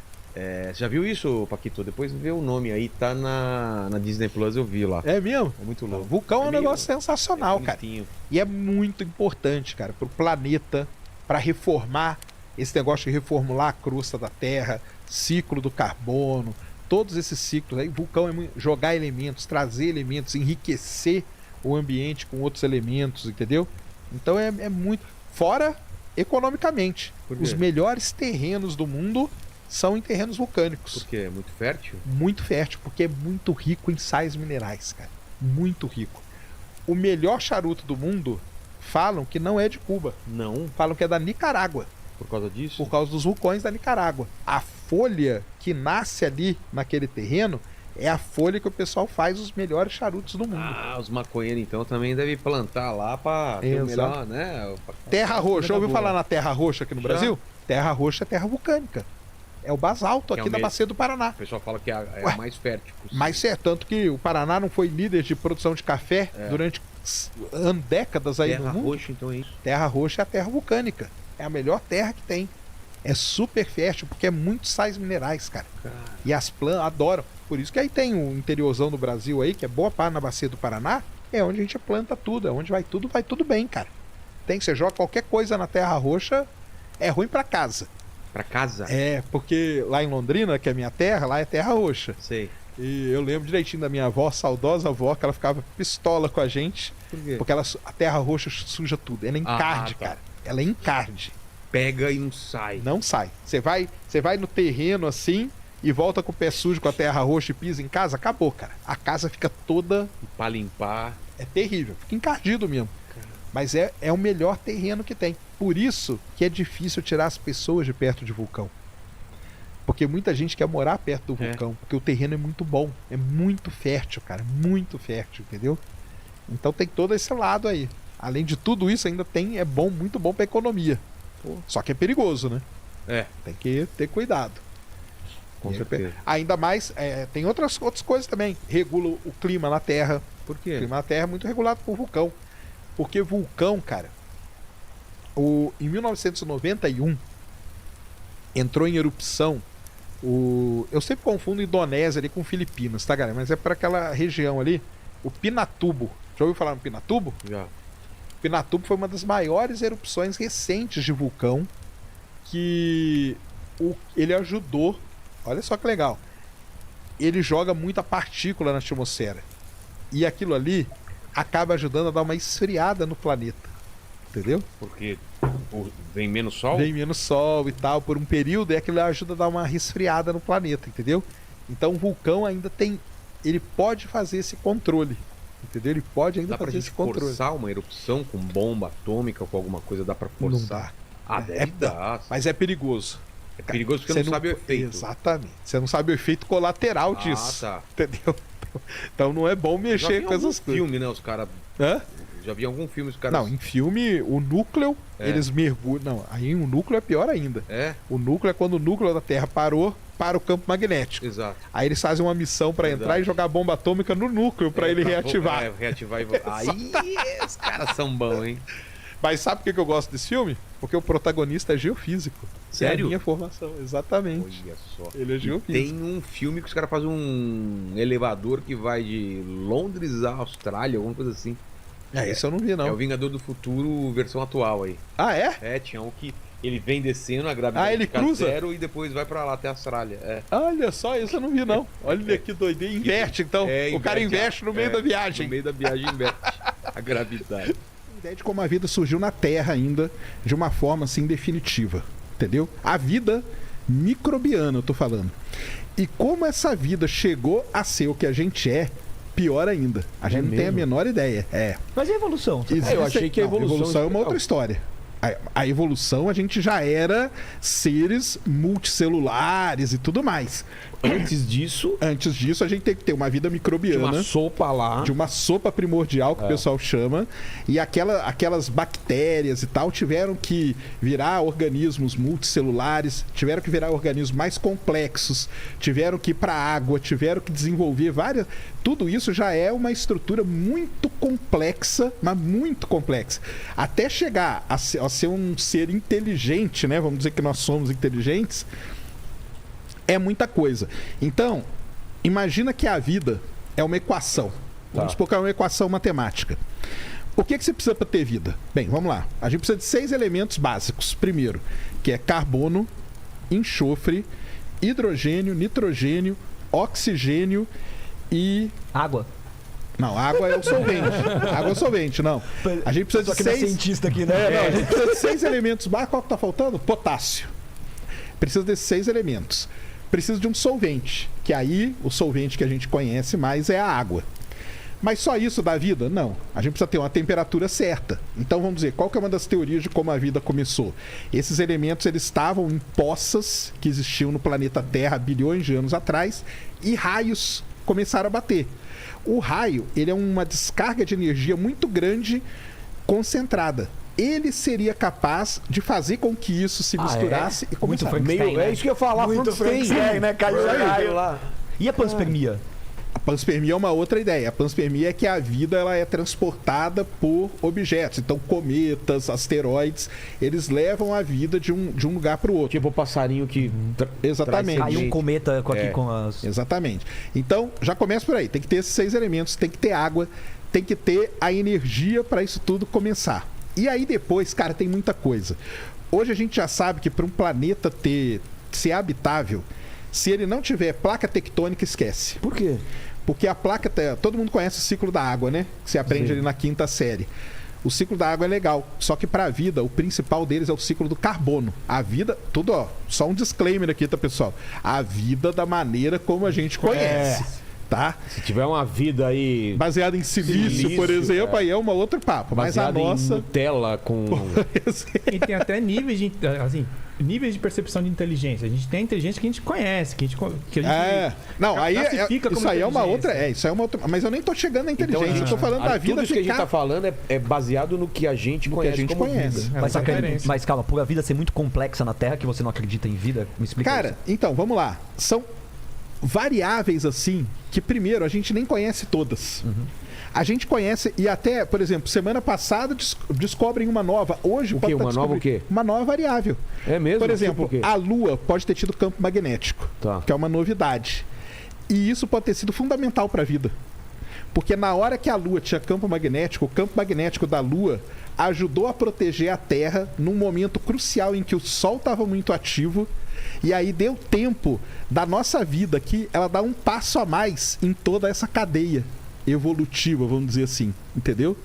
Você já viu isso, Paquito? Depois vê o nome aí, tá na Disney Plus, eu vi lá. É mesmo? É muito louco. Vulcão é um meio- negócio sensacional, cara. bonitinho. E é muito importante, cara, pro planeta, para reformar esse negócio de reformular a crosta da Terra, ciclo do carbono, todos esses ciclos aí. Vulcão é jogar elementos, trazer elementos, enriquecer o ambiente com outros elementos, entendeu? Então é muito. Fora economicamente. Por quê? Os melhores terrenos do mundo são em terrenos vulcânicos. Porque é muito fértil? Muito fértil, porque é muito rico em sais minerais, cara. Muito rico. O melhor charuto do mundo falam que não é de Cuba. Não, Falam que é da Nicarágua, por causa disso? por causa dos vulcões da Nicarágua. A folha que nasce ali naquele terreno é a folha que o pessoal faz os melhores charutos do mundo. Ah, os maconheiros então também devem plantar lá pra ter o Exato. melhor, né? Terra roxa, ouviu boa. falar na terra roxa aqui no Já. Brasil? Terra roxa é terra vulcânica. É o basalto Que é aqui o da mesmo. bacia do Paraná. O pessoal fala que é Ué, a mais fértil possível. Mas é tanto que o Paraná não foi líder de produção de café durante décadas aí Terra no mundo. roxa, então é isso. Terra roxa é a terra vulcânica. É a melhor terra que tem. É super fértil porque é muitos sais minerais, cara. E as plantas adoram. Por isso que aí tem o interiorzão do Brasil aí, que é boa parte na bacia do Paraná, é onde a gente planta tudo, é onde vai tudo bem, cara. Você joga qualquer coisa na terra roxa, é ruim pra casa. Pra casa? É, porque lá em Londrina, que é a minha terra, lá é terra roxa. Sei. E eu lembro direitinho da minha avó, saudosa avó, que ela ficava pistola com a gente, Por quê? porque a terra roxa suja tudo. Ela encarde, tá. cara. Ela encarde. Pega e não sai. Não sai. Você vai no terreno assim e volta com o pé sujo com a terra roxa e pisa em casa, acabou, cara. A casa fica toda. Pra limpar. É terrível, fica encardido mesmo. Mas é o melhor terreno que tem. Por isso que é difícil tirar as pessoas de perto de vulcão. Porque muita gente quer morar perto do vulcão, porque o terreno é muito bom, é muito fértil, cara, muito fértil, entendeu? Então tem todo esse lado aí. Além de tudo isso, ainda é bom, muito bom pra economia. Só que é perigoso, né? Tem que ter cuidado. Com certeza. Ainda mais, tem outras coisas também. Regula o clima na Terra. Por quê? O clima na Terra é muito regulado por vulcão. Porque vulcão, cara, em 1991, entrou em erupção eu sempre confundo Indonésia ali com Filipinas, tá, galera? Mas é para aquela região ali, o Pinatubo. Já ouviu falar no Pinatubo? Já. Pinatubo foi uma das maiores erupções recentes de vulcão que ele ajudou. Olha só que legal. Ele joga muita partícula na atmosfera. E aquilo ali acaba ajudando a dar uma esfriada no planeta. Entendeu? Porque vem menos sol? Vem menos sol e tal, por um período, e aquilo ajuda a dar uma resfriada no planeta, entendeu? Então o vulcão ainda ele pode fazer esse controle. Entendeu? Ele pode ainda fazer esse controle. Dá pra gente forçar uma erupção com bomba atômica, com alguma coisa? Dá pra forçar? Não dá. Ah, deve dar. Mas é perigoso. É perigoso porque você não sabe o efeito. Exatamente. Você não sabe o efeito colateral disso. Tá. Entendeu? Então não é bom mexer com essas coisas. Filme, né? Os caras. Já vi algum filme os caras. Não, em filme, o núcleo, eles mergulham. Não, aí o núcleo é pior ainda. O núcleo é quando o núcleo da Terra parou para o campo magnético. Exato. Aí eles fazem uma missão para entrar e jogar bomba atômica no núcleo para ele reativar. Reativar e aí os caras são bons, hein? Mas sabe por que eu gosto desse filme? Porque o protagonista é geofísico. Sério? É a minha formação, exatamente. Olha só. Ele é geofísico. Tem um filme que os caras fazem um elevador que vai de Londres à Austrália, alguma coisa assim. Esse eu não vi, não. É o Vingador do Futuro, versão atual aí. Ah, é? É, tinha um que ele vem descendo, a gravidade ele fica cruza? zero e depois vai pra lá até a Austrália. Olha só, isso eu não vi, não. Olha que doideira. Inverte, então. O cara investe no meio da viagem. No meio da viagem inverte a gravidade. Ideia de como a vida surgiu na Terra ainda, de uma forma assim definitiva, entendeu? A vida microbiana, eu tô falando. E como essa vida chegou a ser o que a gente é, pior ainda. A gente não tem a menor ideia. Mas e a evolução? Eu achei que a evolução é uma outra história. A evolução, a gente já era seres multicelulares e tudo mais. Antes disso, a gente tem que ter uma vida microbiana. De uma sopa lá. De uma sopa primordial, que o pessoal chama. E aquelas bactérias e tal tiveram que virar organismos multicelulares, tiveram que virar organismos mais complexos, tiveram que ir para a água, tiveram que desenvolver várias... Tudo isso já é uma estrutura muito complexa, mas muito complexa. Até chegar a ser um ser inteligente, né? Vamos dizer que nós somos inteligentes, é muita coisa. Então, imagina que a vida é uma equação. Vamos supor que é uma equação matemática. O que você precisa para ter vida? Bem, vamos lá. A gente precisa de 6 elementos básicos. Primeiro, que é carbono, enxofre, hidrogênio, nitrogênio, oxigênio e... água. Não, água é o solvente. Água é o solvente, não. A gente precisa de 6... cientista aqui, né? A gente precisa de 6 elementos básicos. Qual que tá faltando? Potássio. Precisa desses 6 elementos. Precisa de um solvente, que aí o solvente que a gente conhece mais é a água. Mas só isso dá vida? Não. A gente precisa ter uma temperatura certa. Então vamos dizer, qual que é uma das teorias de como a vida começou? Esses elementos eles estavam em poças que existiam no planeta Terra há bilhões de anos atrás e raios começaram a bater. O raio, ele é uma descarga de energia muito grande concentrada. Ele seria capaz de fazer com que isso se misturasse e começasse. É isso que eu ia falar. Muito Frankenstein, né? Caiu lá. E a panspermia? A panspermia é uma outra ideia. A panspermia é que a vida ela é transportada por objetos. Então, cometas, asteroides, eles levam a vida de um lugar para o outro. Tipo o passarinho que... Exatamente. Caiu um cometa aqui com as... Exatamente. Então, já começa por aí. Tem que ter esses 6 elementos, tem que ter água, tem que ter a energia para isso tudo começar. E aí depois, cara, tem muita coisa. Hoje a gente já sabe que para um planeta ser habitável, se ele não tiver placa tectônica, esquece. Por quê? Porque a placa... Todo mundo conhece o ciclo da água, né? Que você aprende ali na 5ª série. O ciclo da água é legal. Só que para a vida, o principal deles é o ciclo do carbono. A vida... Tudo, ó. Só um disclaimer aqui, tá, pessoal? A vida da maneira como a gente conhece. tá? Se tiver uma vida aí... Baseada em silício, por exemplo, aí é uma outra papo. Mas a nossa... em Nutella com... E tem até níveis de, assim, níveis de percepção de inteligência. A gente tem a inteligência que a gente conhece, que a gente não, aí classifica como isso aí é uma outra... inteligência. Isso aí é uma outra... Mas eu nem tô chegando na inteligência, eu tô falando da vida Tudo isso que a gente tá falando é baseado no que a gente conhece como vida. Mas calma, por a vida ser muito complexa na Terra, que você não acredita em vida, me explica Cara, isso. então, vamos lá. São variáveis assim que, primeiro, a gente nem conhece todas. A gente conhece, e até, por exemplo, semana passada descobrem uma nova. Hoje o pode quê? Uma nova o quê? Uma nova variável. É mesmo? Por exemplo, Tipo o quê? a Lua pode ter tido campo magnético, que é uma novidade. E isso pode ter sido fundamental para a vida. Porque na hora que a Lua tinha campo magnético, o campo magnético da Lua ajudou a proteger a Terra num momento crucial em que o Sol estava muito ativo. E aí deu tempo da nossa vida aqui, ela dá um passo a mais em toda essa cadeia evolutiva, vamos dizer assim, entendeu?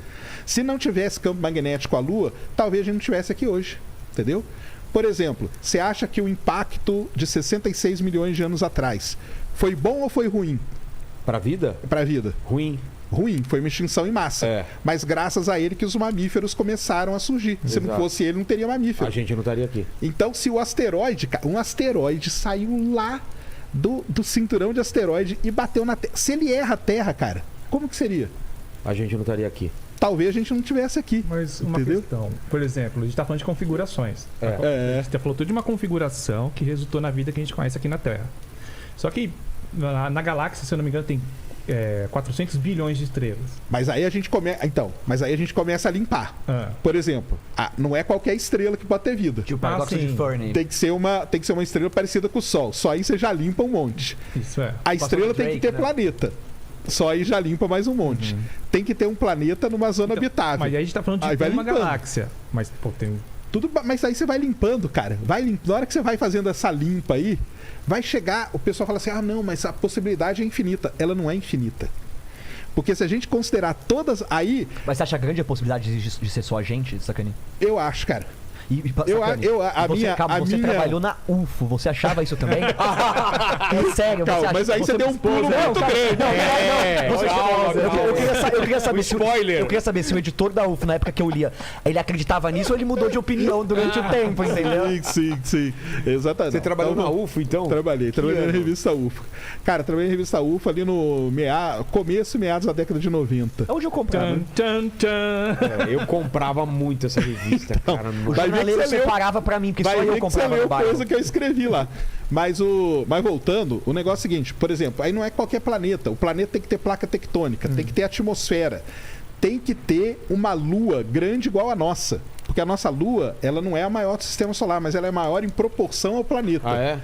Se não tivesse campo magnético a Lua, talvez a gente não estivesse aqui hoje, entendeu? Por exemplo, você acha que o impacto de 66 milhões de anos atrás foi bom ou foi ruim? Pra vida? Pra vida. Ruim. Ruim, foi uma extinção em massa. Mas graças a ele que os mamíferos começaram a surgir. Se não fosse ele, não teria mamífero. A gente não estaria aqui. Então, se o asteroide, um asteroide saiu lá do cinturão de asteroide e bateu na Terra. Se ele erra a Terra, cara, como que seria? A gente não estaria aqui. Talvez a gente não estivesse aqui. Mas uma questão, por exemplo, a gente está falando de configurações. A gente falou tudo de uma configuração que resultou na vida que a gente conhece aqui na Terra. Só que na galáxia, se eu não me engano, tem 400 bilhões de estrelas. Mas aí a gente começa a limpar. Por exemplo, não é qualquer estrela que pode ter vida. Tipo o paradoxo de Fermi. Tem que ser uma estrela parecida com o Sol. Só aí você já limpa um monte. Isso é. A estrela tem que ter planeta. Só aí já limpa mais um monte. Tem que ter um planeta numa zona habitável. Mas aí a gente tá falando de uma galáxia. Mas, pô, tem... Mas aí você vai limpando, cara. Na hora que você vai fazendo essa limpa aí, vai chegar... O pessoal fala assim, não, mas a possibilidade é infinita. Ela não é infinita. Porque se a gente considerar todas... Aí... Mas você acha grande a possibilidade de ser só a gente, Sacani? Eu acho, cara. Você trabalhou na UFO, você achava isso também? É sério, calma, mas aí você deu um pulo muito grande. Eu queria saber se o editor da UFO, na época que eu lia, ele acreditava nisso ou ele mudou de opinião durante o tempo, entendeu? Sim. Exatamente. Você trabalhou na UFO, então? Trabalhei na revista UFO. Cara, trabalhei na revista UFO ali no começo e meados da década de 90. Onde eu comprava? Eu comprava muito essa revista, cara. Você separava pra mim, porque só eu comprava no bairro. Coisa que eu escrevi lá. Mas voltando, o negócio é o seguinte, por exemplo, aí não é qualquer planeta. O planeta tem que ter placa tectônica, tem que ter atmosfera, tem que ter uma lua grande igual a nossa. Porque a nossa lua, ela não é a maior do sistema solar, mas ela é maior em proporção ao planeta. Ah, é?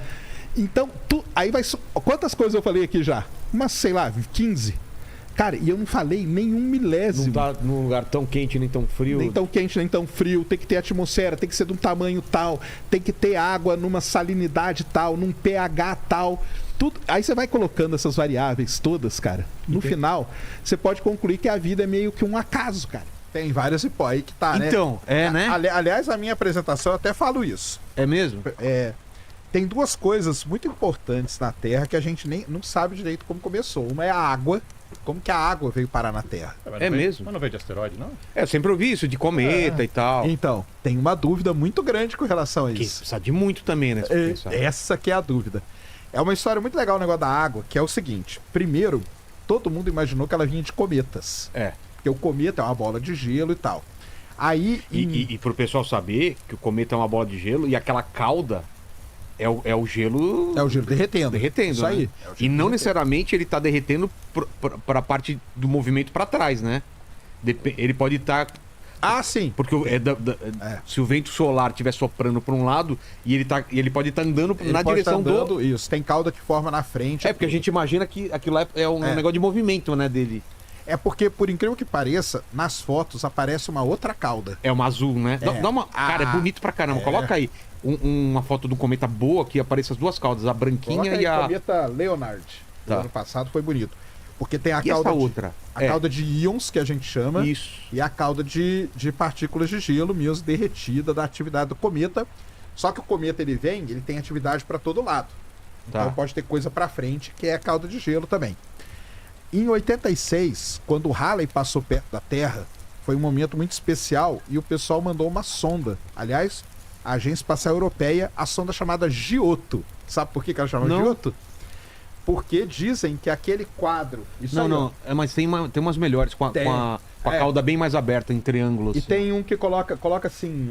Então, aí vai... Quantas coisas eu falei aqui já? Umas, sei lá, 15. Cara, e eu não falei nenhum milésimo. Não tá num lugar tão quente nem tão frio. Nem tão quente, nem tão frio. Tem que ter atmosfera, tem que ser de um tamanho tal. Tem que ter água numa salinidade tal, num pH tal. Tudo. Aí você vai colocando essas variáveis todas, cara. No final, você pode concluir que a vida é meio que um acaso, cara. Tem várias hipóteses aí que tá, né? Então, né? Aliás, a minha apresentação eu até falo isso. É mesmo? Tem duas coisas muito importantes na Terra que a gente nem não sabe direito como começou. Uma é a água. Como que a água veio parar na Terra? Mesmo? Mas não veio de asteroide, não? Eu sempre ouvi isso, de cometa e tal. Então, tem uma dúvida muito grande com relação a isso. Que precisa de muito também, né? Essa que é a dúvida. É uma história muito legal o negócio da água, que é o seguinte. Primeiro, todo mundo imaginou que ela vinha de cometas. Porque o cometa é uma bola de gelo e tal. Aí... E pro pessoal saber que o cometa é uma bola de gelo e aquela cauda... É o gelo... É o gelo derretendo. Isso aí. Né? E não necessariamente ele tá derretendo para a parte do movimento para trás, né? Ele pode estar... sim. Porque se o vento solar estiver soprando para um lado e ele pode estar andando na direção do... Isso, tem cauda que forma na frente. Porque a gente imagina que aquilo lá é um negócio de movimento, né, dele. É porque, por incrível que pareça, nas fotos aparece uma outra cauda. É uma azul, né? Dá uma... Cara, é bonito pra caramba. Coloca aí uma foto do cometa boa que aparece as duas caudas, a branquinha e a... O cometa Leonard, do ano passado, foi bonito. Porque tem a cauda outra? A cauda de íons, que a gente chama. Isso. E a cauda de partículas de gelo, mesmo derretida da atividade do cometa. Só que o cometa, ele tem atividade para todo lado. Então pode ter coisa para frente, que é a cauda de gelo também. Em 86, quando o Halley passou perto da Terra, foi um momento muito especial e o pessoal mandou uma sonda. Aliás, a Agência Espacial Europeia, a sonda chamada Giotto. Sabe por que ela chama Giotto? Porque dizem que aquele quadro... mas tem umas melhores, com a cauda bem mais aberta, em triângulos. E tem um que coloca assim,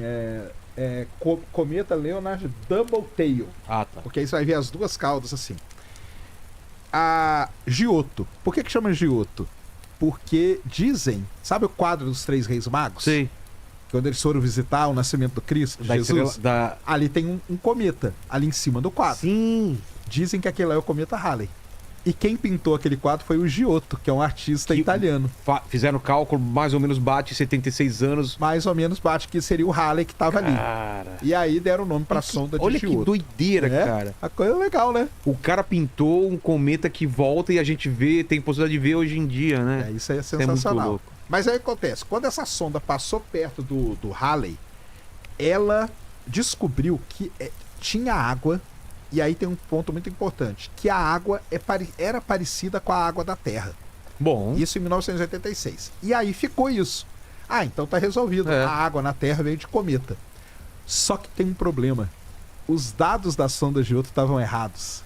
cometa Leonard Double Tail. Ah, tá. Porque aí você vai ver as duas caudas assim. A Giotto. Por que chama Giotto? Porque dizem... Sabe o quadro dos Três Reis Magos? Sim. Quando eles foram visitar o nascimento do Cristo, Jesus, ali tem um cometa, ali em cima do quadro. Sim. Dizem que aquele é o cometa Halley. E quem pintou aquele quadro foi o Giotto, que é um artista italiano. Fizeram cálculo, mais ou menos bate 76 anos. Mais ou menos bate, que seria o Halley que estava ali. E aí deram o nome pra sonda de Giotto. Olha que doideira, cara. A coisa é legal, né? O cara pintou um cometa que volta e a gente tem possibilidade de ver hoje em dia, né? Isso aí é sensacional. É muito louco. Mas aí acontece, quando essa sonda passou perto do Halley, ela descobriu que tinha água. E aí tem um ponto muito importante, que a água era parecida com a água da Terra. Bom. Isso em 1986. E aí ficou isso. Então tá resolvido. A água na Terra veio de cometa. Só que tem um problema. Os dados da sonda Giotto estavam errados.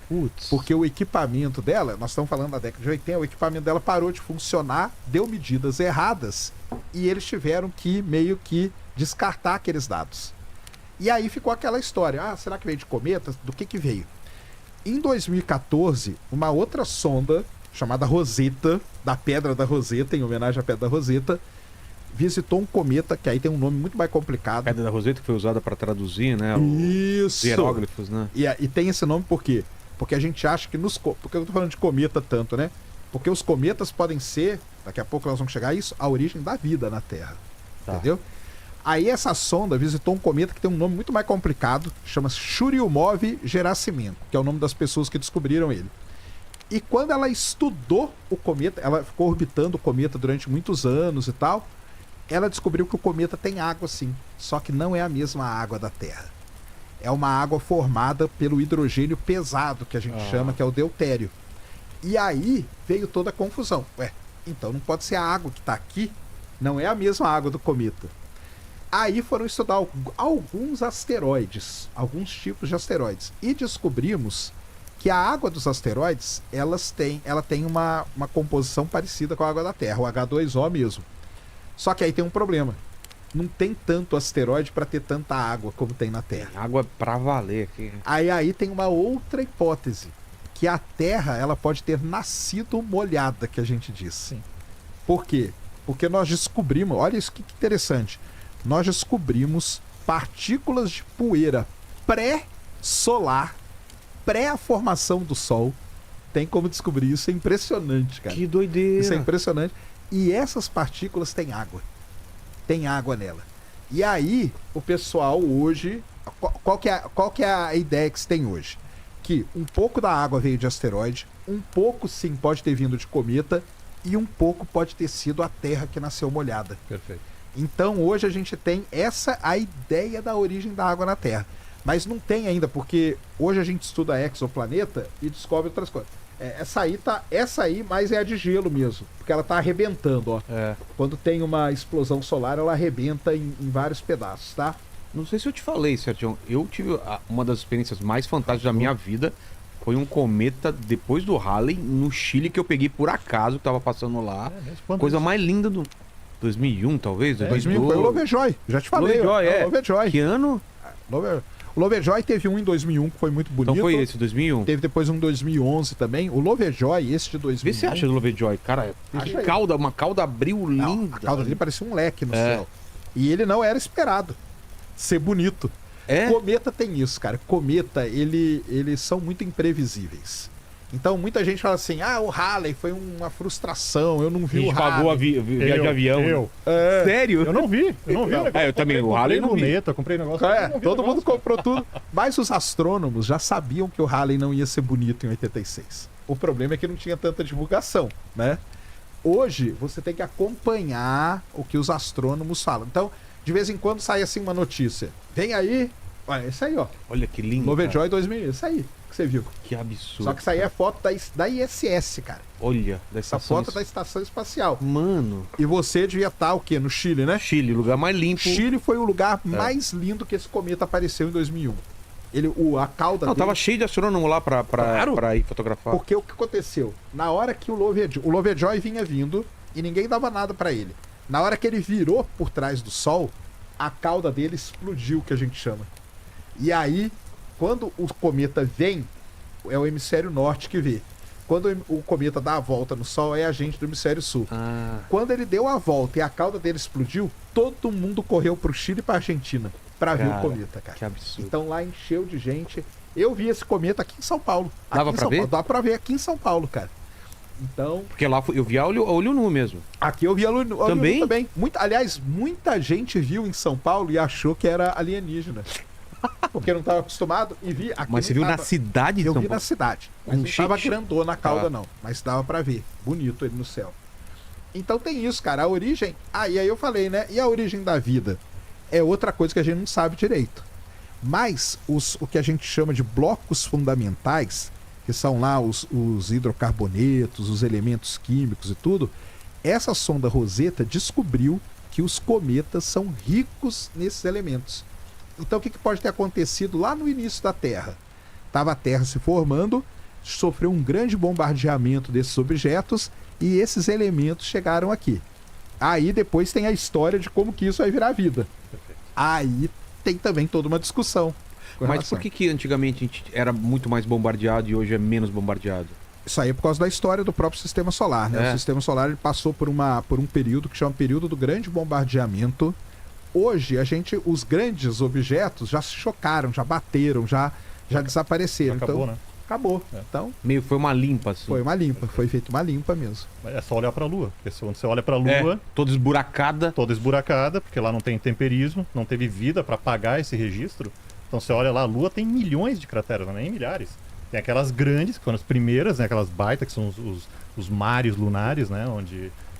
Putz. Porque o equipamento dela, nós estamos falando da década de 80, o equipamento dela parou de funcionar, deu medidas erradas e eles tiveram que meio que descartar aqueles dados. E aí ficou aquela história, será que veio de cometa? Do que veio? Em 2014, uma outra sonda, chamada Rosetta, da Pedra da Rosetta, em homenagem à Pedra da Rosetta, visitou um cometa, que aí tem um nome muito mais complicado. Pedra da Rosetta, que foi usada para traduzir, né? Isso! Os hieróglifos, né? E tem esse nome por quê? Porque a gente acha que Porque eu tô falando de cometa tanto, né? Porque os cometas podem ser, daqui a pouco nós vamos chegar a isso, a origem da vida na Terra. Tá. Entendeu? Aí essa sonda visitou um cometa que tem um nome muito mais complicado, chama-se Churyumov-Gerasimenko, que é o nome das pessoas que descobriram ele. E quando ela estudou o cometa, ela ficou orbitando o cometa durante muitos anos e tal, ela descobriu que o cometa tem água sim, só que não é a mesma água da Terra. É uma água formada pelo hidrogênio pesado, que a gente chama, que é o deutério. E aí veio toda a confusão. Então não pode ser a água que está aqui, não é a mesma água do cometa. Aí foram estudar alguns asteroides, alguns tipos de asteroides. E descobrimos que a água dos asteroides, ela tem uma composição parecida com a água da Terra, o H2O mesmo. Só que aí tem um problema. Não tem tanto asteroide para ter tanta água como tem na Terra. Água para valer aqui. Aí tem uma outra hipótese, que a Terra ela pode ter nascido molhada, que a gente diz. Sim. Por quê? Porque nós descobrimos, olha isso que interessante, nós descobrimos partículas de poeira pré-solar, pré a formação do Sol. Tem como descobrir isso, é impressionante, cara. Que doideira. Isso é impressionante. E essas partículas têm água. Tem água nela. E aí, o pessoal hoje... Qual que é a ideia que se tem hoje? Que um pouco da água veio de asteroide, um pouco sim pode ter vindo de cometa e um pouco pode ter sido a Terra que nasceu molhada. Perfeito. Então hoje a gente tem a ideia da origem da água na Terra. Mas não tem ainda, porque hoje a gente estuda exoplaneta e descobre outras coisas. Essa aí, mas é a de gelo mesmo, porque ela tá arrebentando, ó. Quando tem uma explosão solar, ela arrebenta em vários pedaços, tá? Não sei se eu te falei, Sergião. Eu tive uma das experiências mais fantásticas da minha vida. Foi um cometa depois do Halley no Chile que eu peguei por acaso, que tava passando lá. Coisa mais linda do 2001, talvez. 2001 foi o Lovejoy, já te falei. Lovejoy, Que ano? O Lovejoy teve um em 2001 que foi muito bonito. Então foi esse, 2001. Teve depois um em 2011 também. O Lovejoy, esse de 2001. Vê se você acha do Lovejoy, cara. Uma cauda abriu linda. A cauda dele parecia um leque no céu. E ele não era esperado ser bonito. Cometa tem isso, cara. Cometa, eles são muito imprevisíveis. Então muita gente fala assim, o Halley foi uma frustração, eu não vi o Halley. Pagou a viagem de avião. Sério? Eu não vi. Eu também, o Halley não vi. Comprei negócio. Todo mundo comprou tudo. Mas os astrônomos já sabiam que o Halley não ia ser bonito em 86. O problema é que não tinha tanta divulgação, né? Hoje, você tem que acompanhar o que os astrônomos falam. Então, de vez em quando sai assim uma notícia. Vem aí Olha, esse aí, ó. Olha que lindo. Lovejoy 2000. Isso aí que você viu. Que absurdo. Só que isso aí é foto da ISS, cara. Olha, essa foto da estação espacial. Mano. E você devia estar o quê? No Chile, né? Chile, lugar mais limpo. Chile foi o lugar mais lindo que esse cometa apareceu em 2001. A cauda Não, dele... tava cheio de astrônomo lá pra ir fotografar. Porque o que aconteceu? Na hora que o Lovejoy vinha vindo e ninguém dava nada pra ele. Na hora que ele virou por trás do Sol, a cauda dele explodiu, que a gente chama. E aí, quando o cometa vem, é o hemisfério norte que vê. Quando o cometa dá a volta no Sol, é a gente do hemisfério sul. Quando ele deu a volta e a cauda dele explodiu, todo mundo correu pro Chile e pra Argentina pra ver o cometa, cara. Que absurdo. Então lá encheu de gente. Eu vi esse cometa aqui em São Paulo. Dava pra ver? Dá pra ver aqui em São Paulo, cara. Então... Porque lá eu vi a olho nu mesmo. Aqui eu vi a olho nu também. Aliás, muita gente viu em São Paulo e achou que era alienígena. Porque não estava acostumado e vi aqui. Mas você viu na cidade de São Paulo? Eu vi na cidade. Mas não estava grandona a cauda, não. Mas dava pra ver. Bonito ele no céu. Então tem isso, cara. A origem... e aí eu falei, né? E a origem da vida? É outra coisa que a gente não sabe direito. Mas o que a gente chama de blocos fundamentais, que são lá os hidrocarbonetos, os elementos químicos e tudo, essa sonda Rosetta descobriu que os cometas são ricos nesses elementos. Então o que pode ter acontecido lá no início da Terra? Estava a Terra se formando, sofreu um grande bombardeamento desses objetos e esses elementos chegaram aqui. Aí depois tem a história de como que isso vai virar vida. Aí tem também toda uma discussão. Mas por que antigamente a gente era muito mais bombardeado e hoje é menos bombardeado? Isso aí é por causa da história do próprio Sistema Solar, né? O Sistema Solar ele passou por um período que chama período do grande bombardeamento. Hoje, os grandes objetos já se chocaram, já bateram, já desapareceram. Acabou, então, né? Acabou. Então, meio foi uma limpa, assim. Foi uma limpa, foi feita uma limpa mesmo. É só olhar pra Lua. Porque quando você olha pra Lua... toda esburacada. Toda esburacada, porque lá não tem temperismo, não teve vida pra apagar esse registro. Então você olha lá, a Lua tem milhões de crateras, não é nem milhares. Tem aquelas grandes, que foram as primeiras, né? Aquelas baitas, que são os mares lunares, né?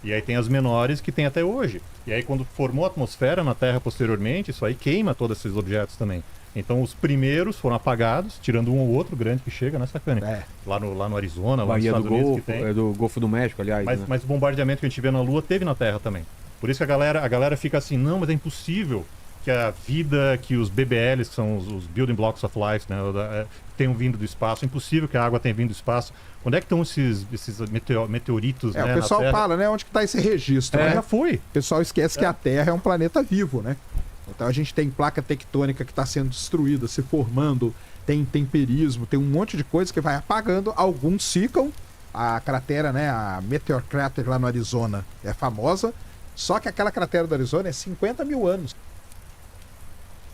E aí tem as menores que tem até hoje. E aí quando formou a atmosfera na Terra posteriormente, isso aí queima todos esses objetos também. Então os primeiros foram apagados, tirando um ou outro grande que chega, né, Sacane? Lá no Arizona, lá nos Estados Unidos que tem. É do Golfo do México, aliás. Mas o bombardeamento que a gente vê na Lua teve na Terra também. Por isso que a galera fica assim, não, mas é impossível que a vida, que os BBLs, que são os Building Blocks of Life, né, tenham vindo do espaço. É impossível que a água tenha vindo do espaço. Onde é que estão esses meteoritos, né, o pessoal fala, né, onde que está esse registro? Já foi. O pessoal esquece que a Terra é um planeta vivo, né? Então a gente tem placa tectônica que está sendo destruída, se formando, tem temperismo, tem um monte de coisa que vai apagando. Alguns ficam. A cratera, né, a Meteor Crater lá no Arizona é famosa. Só que aquela cratera do Arizona é 50 mil anos.